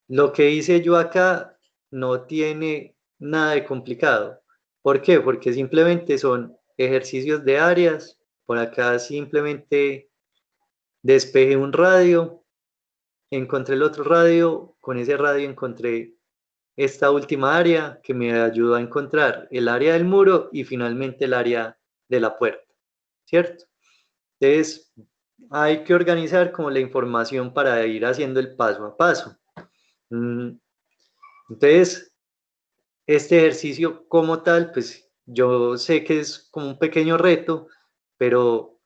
Lo que hice yo acá no tiene nada de complicado. ¿Por qué? Porque simplemente son ejercicios de áreas. Por acá simplemente despejé un radio, encontré el otro radio, con ese radio encontré esta última área que me ayudó a encontrar el área del muro y finalmente el área de la puerta, ¿cierto? Entonces, hay que organizar como la información para ir haciendo el paso a paso. Entonces, este ejercicio como tal, pues yo sé que es como un pequeño reto, pero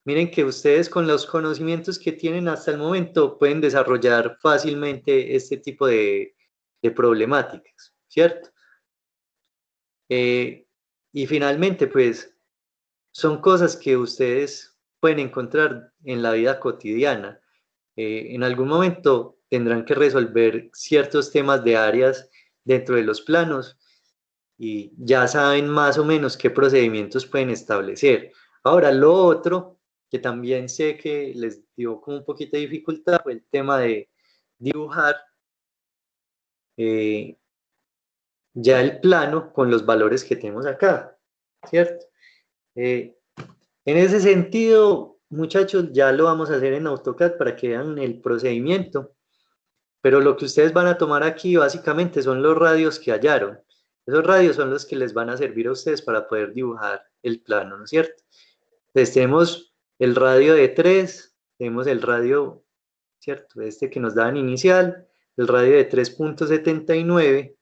miren que ustedes con los conocimientos que tienen hasta el momento pueden desarrollar fácilmente este tipo de problemáticas, ¿cierto? Y finalmente, pues, son cosas que ustedes pueden encontrar en la vida cotidiana. En algún momento tendrán que resolver ciertos temas de áreas dentro de los planos y ya saben más o menos qué procedimientos pueden establecer. Ahora, lo otro que también sé que les dio como un poquito de dificultad fue el tema de dibujar ya el plano con los valores que tenemos acá, ¿cierto? En ese sentido, muchachos, ya lo vamos a hacer en AutoCAD para que vean el procedimiento, pero lo que ustedes van a tomar aquí básicamente son los radios que hallaron. Esos radios son los que les van a servir a ustedes para poder dibujar el plano, ¿no es cierto? Entonces tenemos el radio de 3, tenemos el radio, ¿cierto? Este que nos daban inicial, el radio de 3.79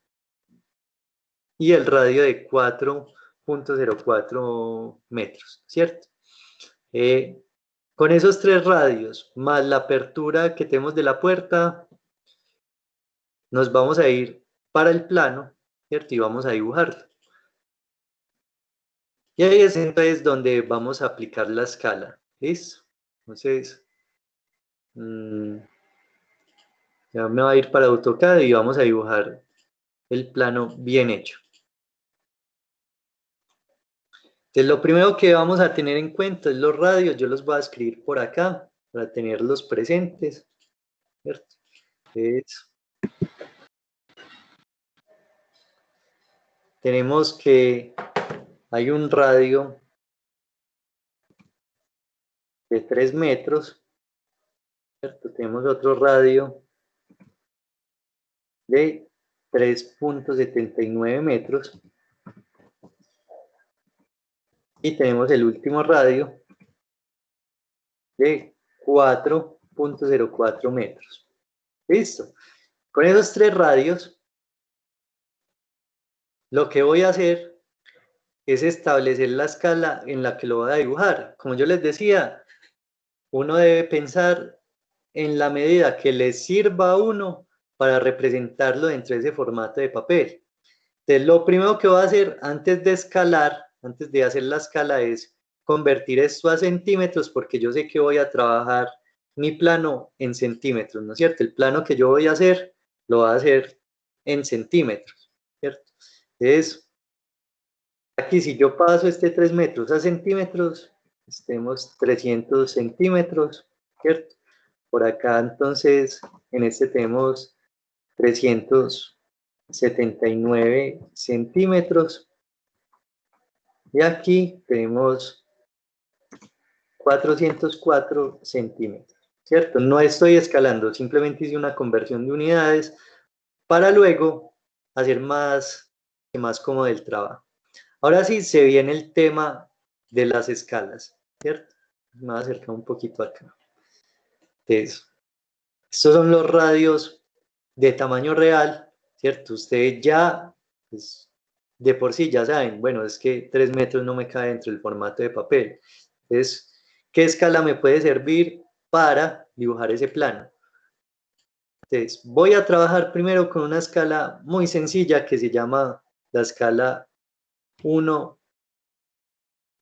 y el radio de 4.04 metros, ¿cierto? Con esos 3 radios, más la apertura que tenemos de la puerta, nos vamos a ir para el plano, ¿cierto? Y vamos a dibujarlo. Y ahí es entonces donde vamos a aplicar la escala, ¿listo? Entonces, ya me va a ir para AutoCAD y vamos a dibujar el plano bien hecho. Entonces, lo primero que vamos a tener en cuenta es los radios. Yo los voy a escribir por acá para tenerlos presentes, ¿cierto? Entonces, tenemos que hay un radio de 3 metros, ¿cierto? Tenemos otro radio de 3.79 metros y tenemos el último radio de 4.04 metros. Listo. Con esos 3 radios, lo que voy a hacer es establecer la escala en la que lo voy a dibujar. Como yo les decía, uno debe pensar en la medida que le sirva a uno para representarlo dentro de ese formato de papel. Entonces, lo primero que voy a hacer antes de escalar, antes de hacer la escala, es convertir esto a centímetros, porque yo sé que voy a trabajar mi plano en centímetros, ¿no es cierto? El plano que yo voy a hacer, lo voy a hacer en centímetros, ¿cierto? Entonces, aquí si yo paso este 3 metros a centímetros, tenemos 300 centímetros, ¿cierto? Por acá entonces, en este tenemos 379 centímetros. Y aquí tenemos 404 centímetros, ¿cierto? No estoy escalando, simplemente hice una conversión de unidades para luego hacer más cómodo el trabajo. Ahora sí, se viene el tema de las escalas, ¿cierto? Me voy a acercar un poquito acá. Entonces, estos son los radios de tamaño real, ¿cierto? Ustedes ya, pues, de por sí ya saben, bueno, es que 3 metros no me cae dentro del formato de papel. Entonces, ¿qué escala me puede servir para dibujar ese plano? Entonces, voy a trabajar primero con una escala muy sencilla que se llama la escala 1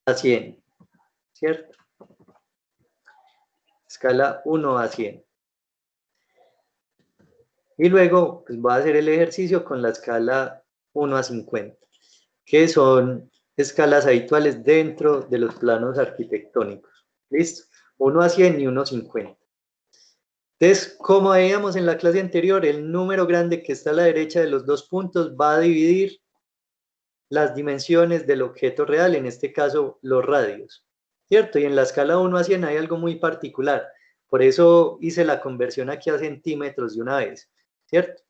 a 100, ¿cierto? Escala 1 a 100. Y luego pues voy a hacer el ejercicio con la escala 1 a 50, que son escalas habituales dentro de los planos arquitectónicos. ¿Listo? 1 a 100 y 1 a 50. Entonces, como veíamos en la clase anterior, el número grande que está a la derecha de los 2 puntos va a dividir las dimensiones del objeto real, en este caso los radios, ¿cierto? Y en la escala 1 a 100 hay algo muy particular. Por eso hice la conversión aquí a centímetros de una vez, ¿cierto?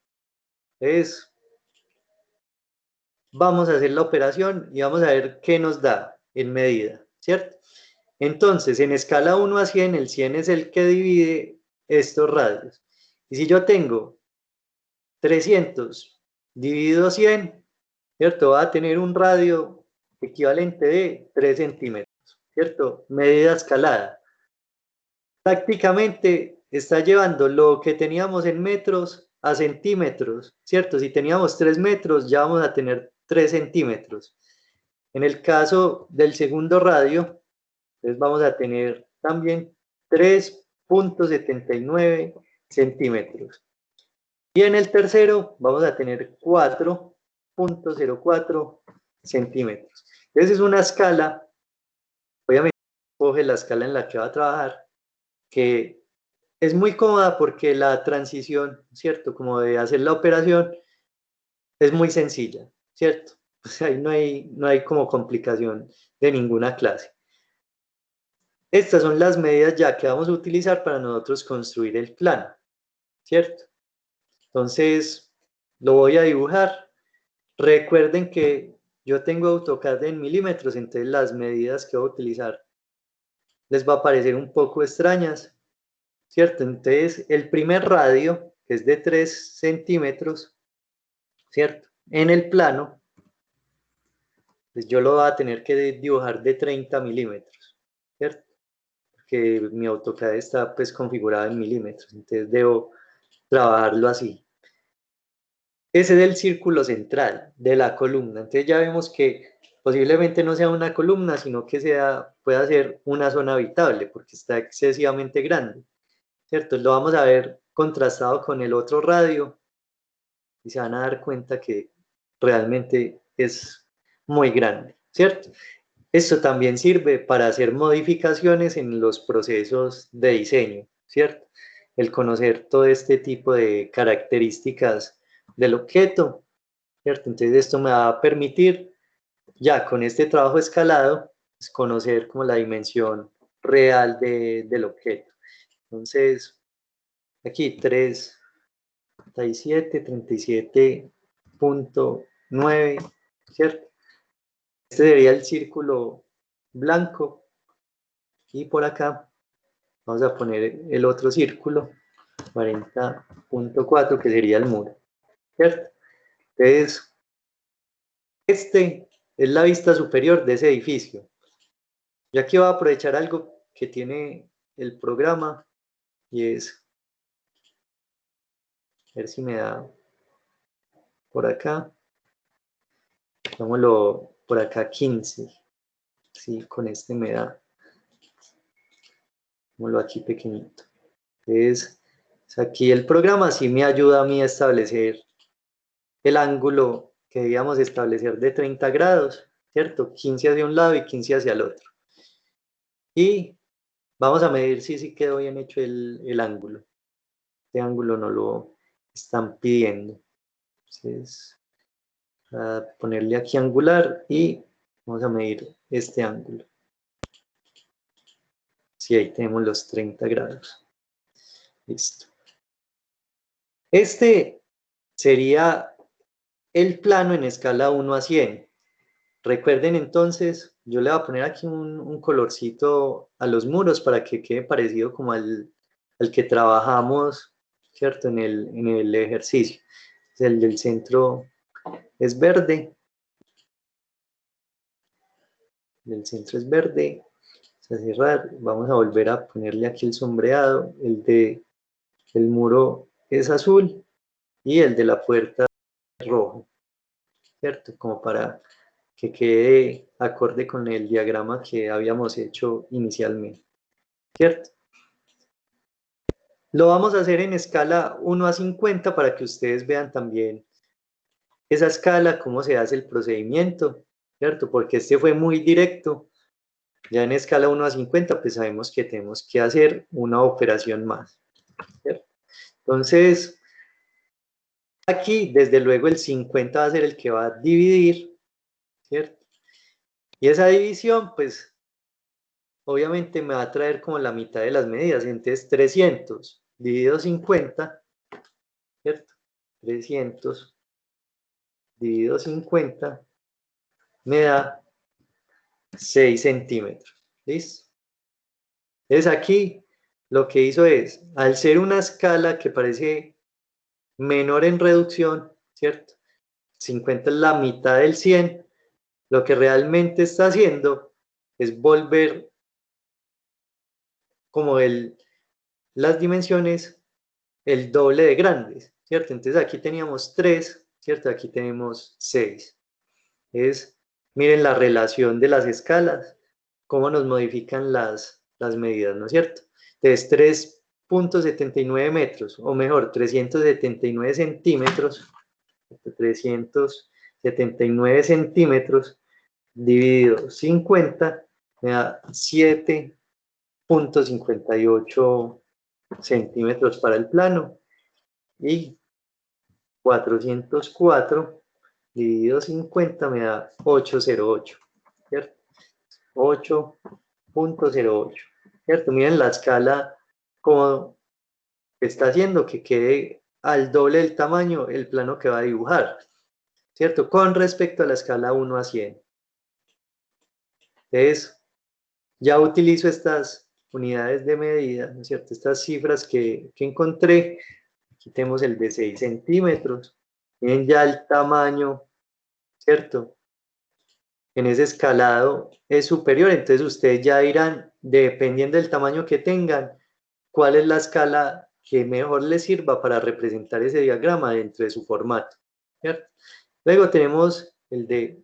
Entonces, vamos a hacer la operación y vamos a ver qué nos da en medida, ¿cierto? Entonces, en escala 1 a 100, el 100 es el que divide estos radios. Y si yo tengo 300 dividido 100, ¿cierto? Va a tener un radio equivalente de 3 centímetros, ¿cierto? Medida escalada. Prácticamente está llevando lo que teníamos en metros a centímetros, ¿cierto? Si teníamos 3 metros, ya vamos a tener 3 centímetros. En el caso del segundo radio, entonces vamos a tener también 3.79 centímetros. Y en el tercero vamos a tener 4.04 centímetros. Entonces es una escala, obviamente coge la escala en la que va a trabajar, que es muy cómoda porque la transición, ¿cierto? Como de hacer la operación es muy sencilla, ¿cierto? O sea, ahí no hay como complicación de ninguna clase. Estas son las medidas ya que vamos a utilizar para nosotros construir el plano, ¿cierto? Entonces, lo voy a dibujar. Recuerden que yo tengo AutoCAD en milímetros, entonces las medidas que voy a utilizar les va a parecer un poco extrañas, ¿cierto? Entonces, el primer radio, que es de 3 centímetros, ¿cierto? En el plano, pues yo lo voy a tener que dibujar de 30 milímetros, ¿cierto? Porque mi AutoCAD está pues configurado en milímetros, entonces debo trabajarlo así. Ese es el círculo central de la columna. Entonces ya vemos que posiblemente no sea una columna, sino que pueda ser una zona habitable, porque está excesivamente grande, ¿cierto? Lo vamos a ver contrastado con el otro radio y se van a dar cuenta que realmente es muy grande, ¿cierto? Esto también sirve para hacer modificaciones en los procesos de diseño, ¿cierto? El conocer todo este tipo de características del objeto, ¿cierto? Entonces esto me va a permitir, ya con este trabajo escalado, pues, conocer como la dimensión real del objeto. Entonces, aquí 37.9, ¿cierto? Este sería el círculo blanco y por acá vamos a poner el otro círculo, 40.4, que sería el muro, ¿cierto? Entonces, este es la vista superior de ese edificio. Yo aquí voy a aprovechar algo que tiene el programa y es, a ver si me da por acá, vámonos por acá 15, sí, con este me da, vámonos aquí pequeñito. Entonces, aquí el programa sí me ayuda a mí a establecer el ángulo que debíamos establecer de 30 grados, ¿cierto? 15 hacia un lado y 15 hacia el otro. Y vamos a medir si sí quedó bien hecho el ángulo. Este ángulo no lo están pidiendo. Entonces, a ponerle aquí angular y vamos a medir este ángulo. Sí, ahí tenemos los 30 grados. Listo. Este sería el plano en escala 1 a 100. Recuerden entonces, yo le voy a poner aquí un colorcito a los muros para que quede parecido como al que trabajamos, ¿cierto? En el ejercicio. El del centro es verde. El centro es verde. Vamos a cerrar. Vamos a volver a ponerle aquí el sombreado. El muro es azul y el de la puerta es rojo, ¿cierto? Como para que quede acorde con el diagrama que habíamos hecho inicialmente, ¿cierto? Lo vamos a hacer en escala 1 a 50 para que ustedes vean también esa escala, cómo se hace el procedimiento, ¿cierto? Porque este fue muy directo. Ya en escala 1 a 50, pues sabemos que tenemos que hacer una operación más, ¿cierto? Entonces, aquí, desde luego, el 50 va a ser el que va a dividir, ¿cierto? Y esa división, pues, obviamente me va a traer como la mitad de las medidas. Entonces, 300 dividido 50, ¿cierto? 300 dividido 50 me da 6 centímetros. ¿Listo? Entonces, aquí lo que hizo es, al ser una escala que parece menor en reducción, ¿cierto? 50 es la mitad del 100, lo que realmente está haciendo es volver como las dimensiones el doble de grandes, ¿cierto? Entonces aquí teníamos 3, ¿cierto? Aquí tenemos 6. Miren la relación de las escalas, cómo nos modifican las medidas, ¿no es cierto? Entonces 3.79 metros, o mejor, 379 centímetros, 379 centímetros dividido 50 me da 7.58 centímetros para el plano y 404 dividido 50 me da 808, ¿cierto? 8.08, ¿cierto? Miren la escala como está haciendo que quede al doble del tamaño el plano que va a dibujar, ¿cierto? Con respecto a la escala 1 a 100. Entonces, ya utilizo estas unidades de medida, ¿no es cierto? Estas cifras que encontré. Aquí tenemos el de 6 centímetros. Miren ya el tamaño, ¿cierto? En ese escalado es superior, entonces ustedes ya dirán, dependiendo del tamaño que tengan, cuál es la escala que mejor les sirva para representar ese diagrama dentro de su formato, ¿cierto? Luego tenemos el de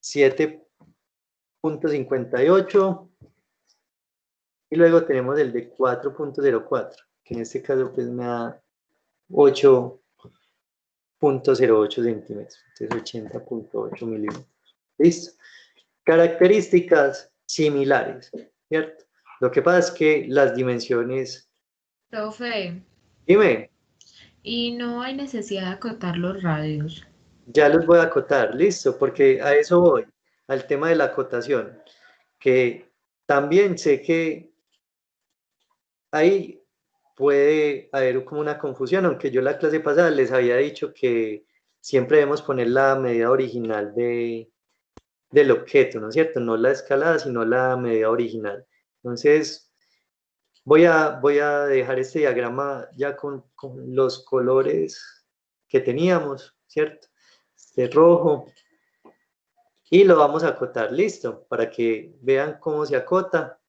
7.58 y luego tenemos el de 4.04, que en este caso pues me da 8.08 centímetros, entonces 80.8 milímetros. ¿Listo? Características similares, ¿cierto? Lo que pasa es que las dimensiones... Profe, Dime, y no hay necesidad de acotar los radios. ya los voy a acotar, listo, porque a eso voy, al tema de la acotación, que también sé que ahí puede haber como una confusión, aunque yo la clase pasada les había dicho que siempre debemos poner la medida original del objeto, ¿no es cierto? No la escalada, sino la medida original. Entonces, voy a dejar este diagrama ya con los colores que teníamos, ¿cierto? Este rojo. Y lo vamos a acotar, listo, para que vean cómo se acota.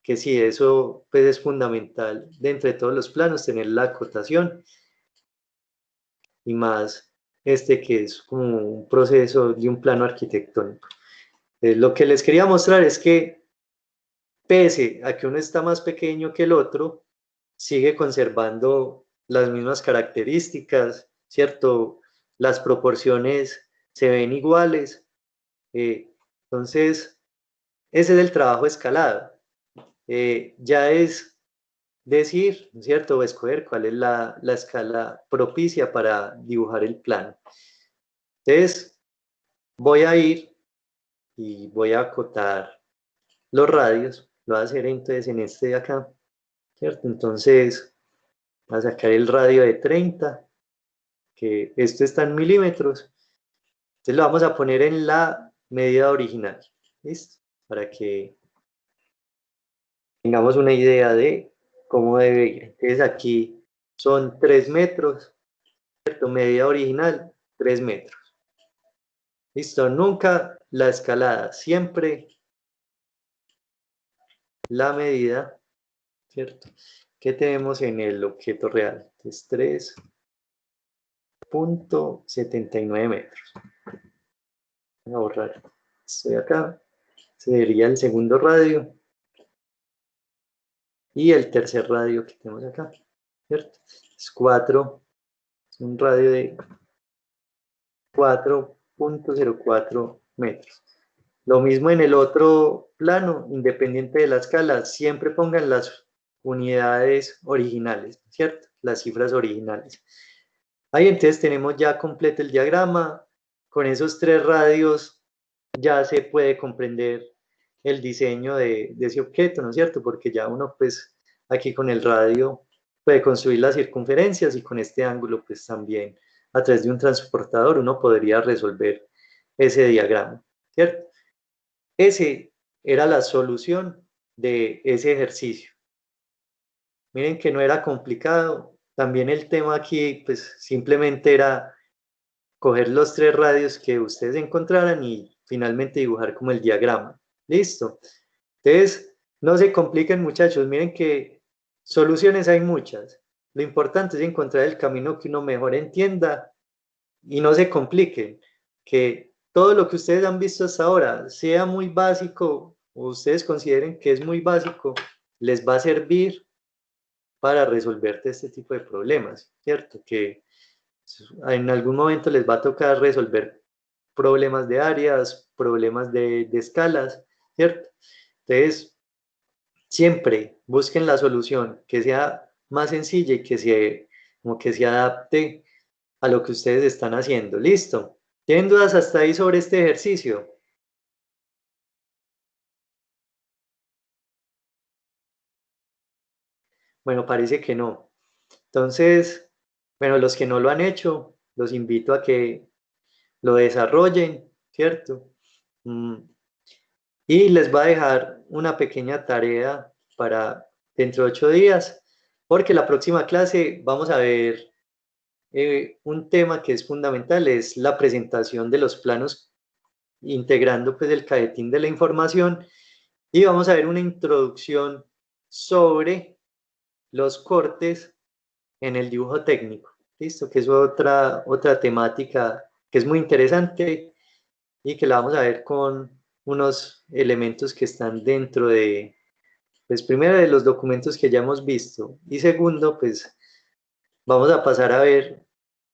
Que sí, eso pues es fundamental de entre todos los planos, tener la acotación. Y más este que es como un proceso de un plano arquitectónico. Lo que les quería mostrar es que pese a que uno está más pequeño que el otro, sigue conservando las mismas características, ¿cierto? Las proporciones se ven iguales. Entonces, ese es el trabajo escalado. Ya es decir, ¿cierto? O escoger cuál es la escala propicia para dibujar el plano. Entonces, voy a ir y voy a acotar los radios. Lo voy a hacer entonces en este de acá, ¿cierto? Entonces, voy a sacar el radio de 30, que esto está en milímetros. Entonces lo vamos a poner en la medida original, ¿listo? Para que tengamos una idea de cómo debe ir. Entonces aquí son 3 metros, ¿cierto? Medida original, 3 metros. Listo, nunca la escalada, siempre la medida, ¿cierto? Que tenemos en el objeto real. Es 3.79 metros. Voy a borrar. Estoy acá. Sería el segundo radio. Y el tercer radio que tenemos acá, ¿cierto? Es 4, es un radio de 4.04 metros. Lo mismo en el otro plano, independiente de la escala, siempre pongan las unidades originales, ¿cierto? Las cifras originales. Ahí entonces tenemos ya completo el diagrama. Con esos 3 radios ya se puede comprender el diseño de ese objeto, ¿no es cierto? Porque ya uno pues aquí con el radio puede construir las circunferencias y con este ángulo pues también a través de un transportador uno podría resolver ese diagrama, ¿cierto? Ese era la solución de ese ejercicio. Miren que no era complicado. También el tema aquí pues simplemente era coger los 3 radios que ustedes encontraran y finalmente dibujar como el diagrama. Listo. Entonces, no se compliquen muchachos, miren que soluciones hay muchas. Lo importante es encontrar el camino que uno mejor entienda y no se compliquen. Que todo lo que ustedes han visto hasta ahora, sea muy básico o ustedes consideren que es muy básico, les va a servir para resolverte este tipo de problemas, ¿cierto? Que en algún momento les va a tocar resolver problemas de áreas, problemas de escalas, ¿cierto? Entonces, siempre busquen la solución que sea más sencilla y como que se adapte a lo que ustedes están haciendo. ¿Listo? ¿Tienen dudas hasta ahí sobre este ejercicio? Bueno, parece que no. Entonces, bueno, los que no lo han hecho, los invito a que lo desarrollen, ¿cierto? Y les va a dejar una pequeña tarea para dentro de 8 días, porque la próxima clase vamos a ver un tema que es fundamental, es la presentación de los planos, integrando pues el cajetín de la información, y vamos a ver una introducción sobre los cortes en el dibujo técnico. ¿Listo? Que es otra temática que es muy interesante y que la vamos a ver con unos elementos que están dentro de, pues primero de los documentos que ya hemos visto, y segundo, pues vamos a pasar a ver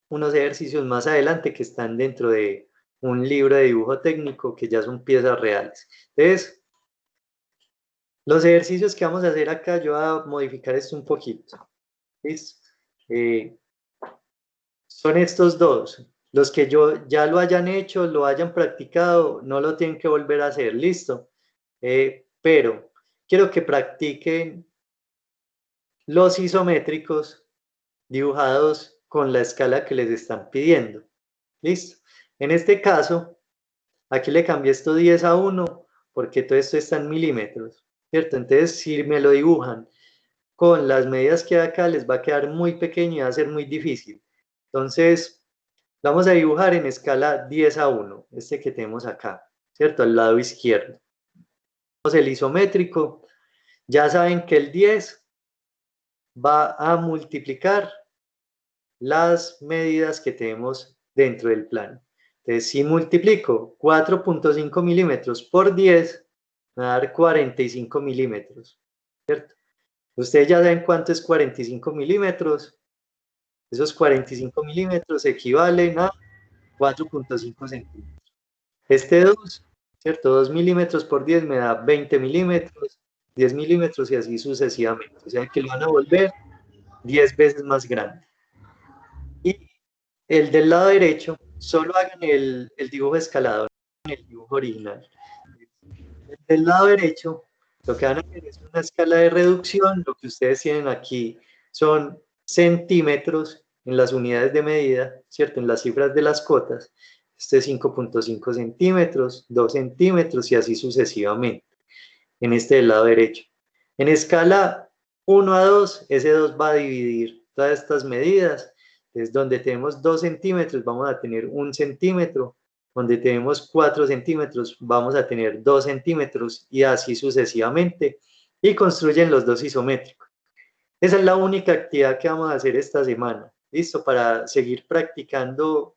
unos ejercicios más adelante que están dentro de un libro de dibujo técnico que ya son piezas reales. Entonces, los ejercicios que vamos a hacer acá, yo voy a modificar esto un poquito. ¿Listo? Son estos dos. Los que ya lo hayan hecho, lo hayan practicado, no lo tienen que volver a hacer. ¿Listo? Pero quiero que practiquen los isométricos dibujados con la escala que les están pidiendo. ¿Listo? En este caso, aquí le cambié esto 10 a 1 porque todo esto está en milímetros, ¿cierto? Entonces, si me lo dibujan con las medidas que hay acá, les va a quedar muy pequeño y va a ser muy difícil. Entonces, vamos a dibujar en escala 10 a 1, este que tenemos acá, ¿cierto? Al lado izquierdo. El isométrico, ya saben que el 10 va a multiplicar las medidas que tenemos dentro del plano. Entonces, si multiplico 4.5 milímetros por 10, me va a dar 45 milímetros, ¿cierto? Ustedes ya saben cuánto es 45 milímetros. Esos 45 milímetros equivalen a 4.5 centímetros. Este 2, ¿cierto? 2 milímetros por 10 me da 20 milímetros, 10 milímetros y así sucesivamente. O sea que lo van a volver 10 veces más grande. Y el del lado derecho, solo hagan el dibujo escalado, no el dibujo original. El del lado derecho, lo que van a hacer es una escala de reducción. Lo que ustedes tienen aquí son centímetros en las unidades de medida, ¿cierto? En las cifras de las cotas. Este es 5.5 centímetros, 2 centímetros y así sucesivamente. En este del lado derecho. En escala 1 a 2, ese 2 va a dividir todas estas medidas. Es donde tenemos 2 centímetros, vamos a tener 1 centímetro. Donde tenemos 4 centímetros, vamos a tener 2 centímetros y así sucesivamente. Y construyen los dos isométricos. Esa es la única actividad que vamos a hacer esta semana. ¿Listo? Para seguir practicando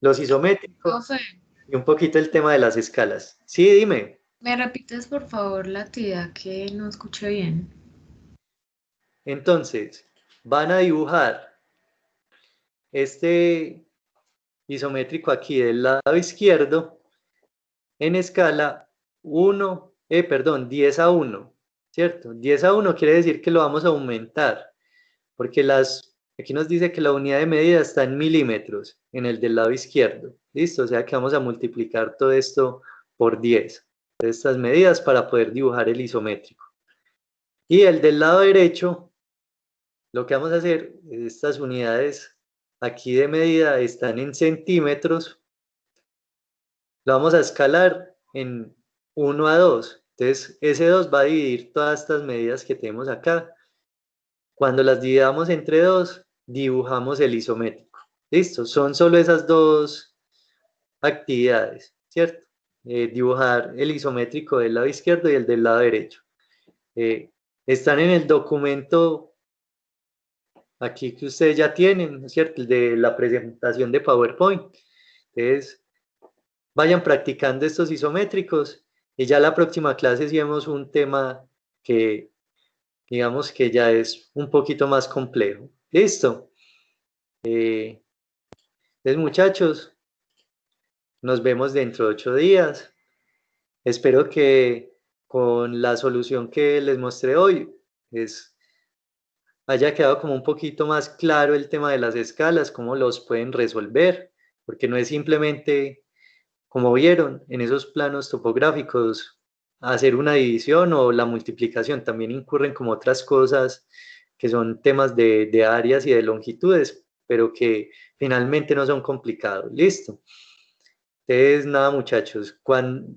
los isométricos Profe, y un poquito el tema de las escalas. Sí, dime. ¿me repites por favor la actividad que no escuché bien? Entonces, van a dibujar este isométrico aquí del lado izquierdo en escala 10 a 1, ¿cierto? 10 a 1 quiere decir que lo vamos a aumentar, porque aquí nos dice que la unidad de medida está en milímetros, en el del lado izquierdo, ¿listo? O sea que vamos a multiplicar todo esto por 10, estas medidas para poder dibujar el isométrico. Y el del lado derecho, lo que vamos a hacer, estas unidades aquí de medida están en centímetros, lo vamos a escalar en 1 a 2. Entonces, ese 2 va a dividir todas estas medidas que tenemos acá. Cuando las dividamos entre 2, dibujamos el isométrico. Listo, son solo esas dos actividades, ¿cierto? Dibujar el isométrico del lado izquierdo y el del lado derecho. Están en el documento aquí que ustedes ya tienen, ¿no es cierto? El de la presentación de PowerPoint. Entonces, vayan practicando estos isométricos y ya la próxima clase sí vemos un tema que digamos que ya es un poquito más complejo. ¿Listo? Entonces, muchachos, nos vemos dentro de 8 días. Espero que con la solución que les mostré hoy, haya quedado como un poquito más claro el tema de las escalas, cómo los pueden resolver, porque no es simplemente, como vieron en esos planos topográficos, hacer una división o la multiplicación, también incurren como otras cosas que son temas de áreas y de longitudes, pero que finalmente no son complicados. Listo. Entonces, nada, muchachos, cuando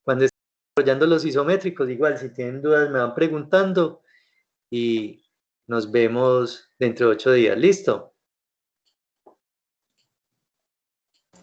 estén desarrollando los isométricos, igual si tienen dudas me van preguntando y nos vemos dentro de 8 días. ¿Listo?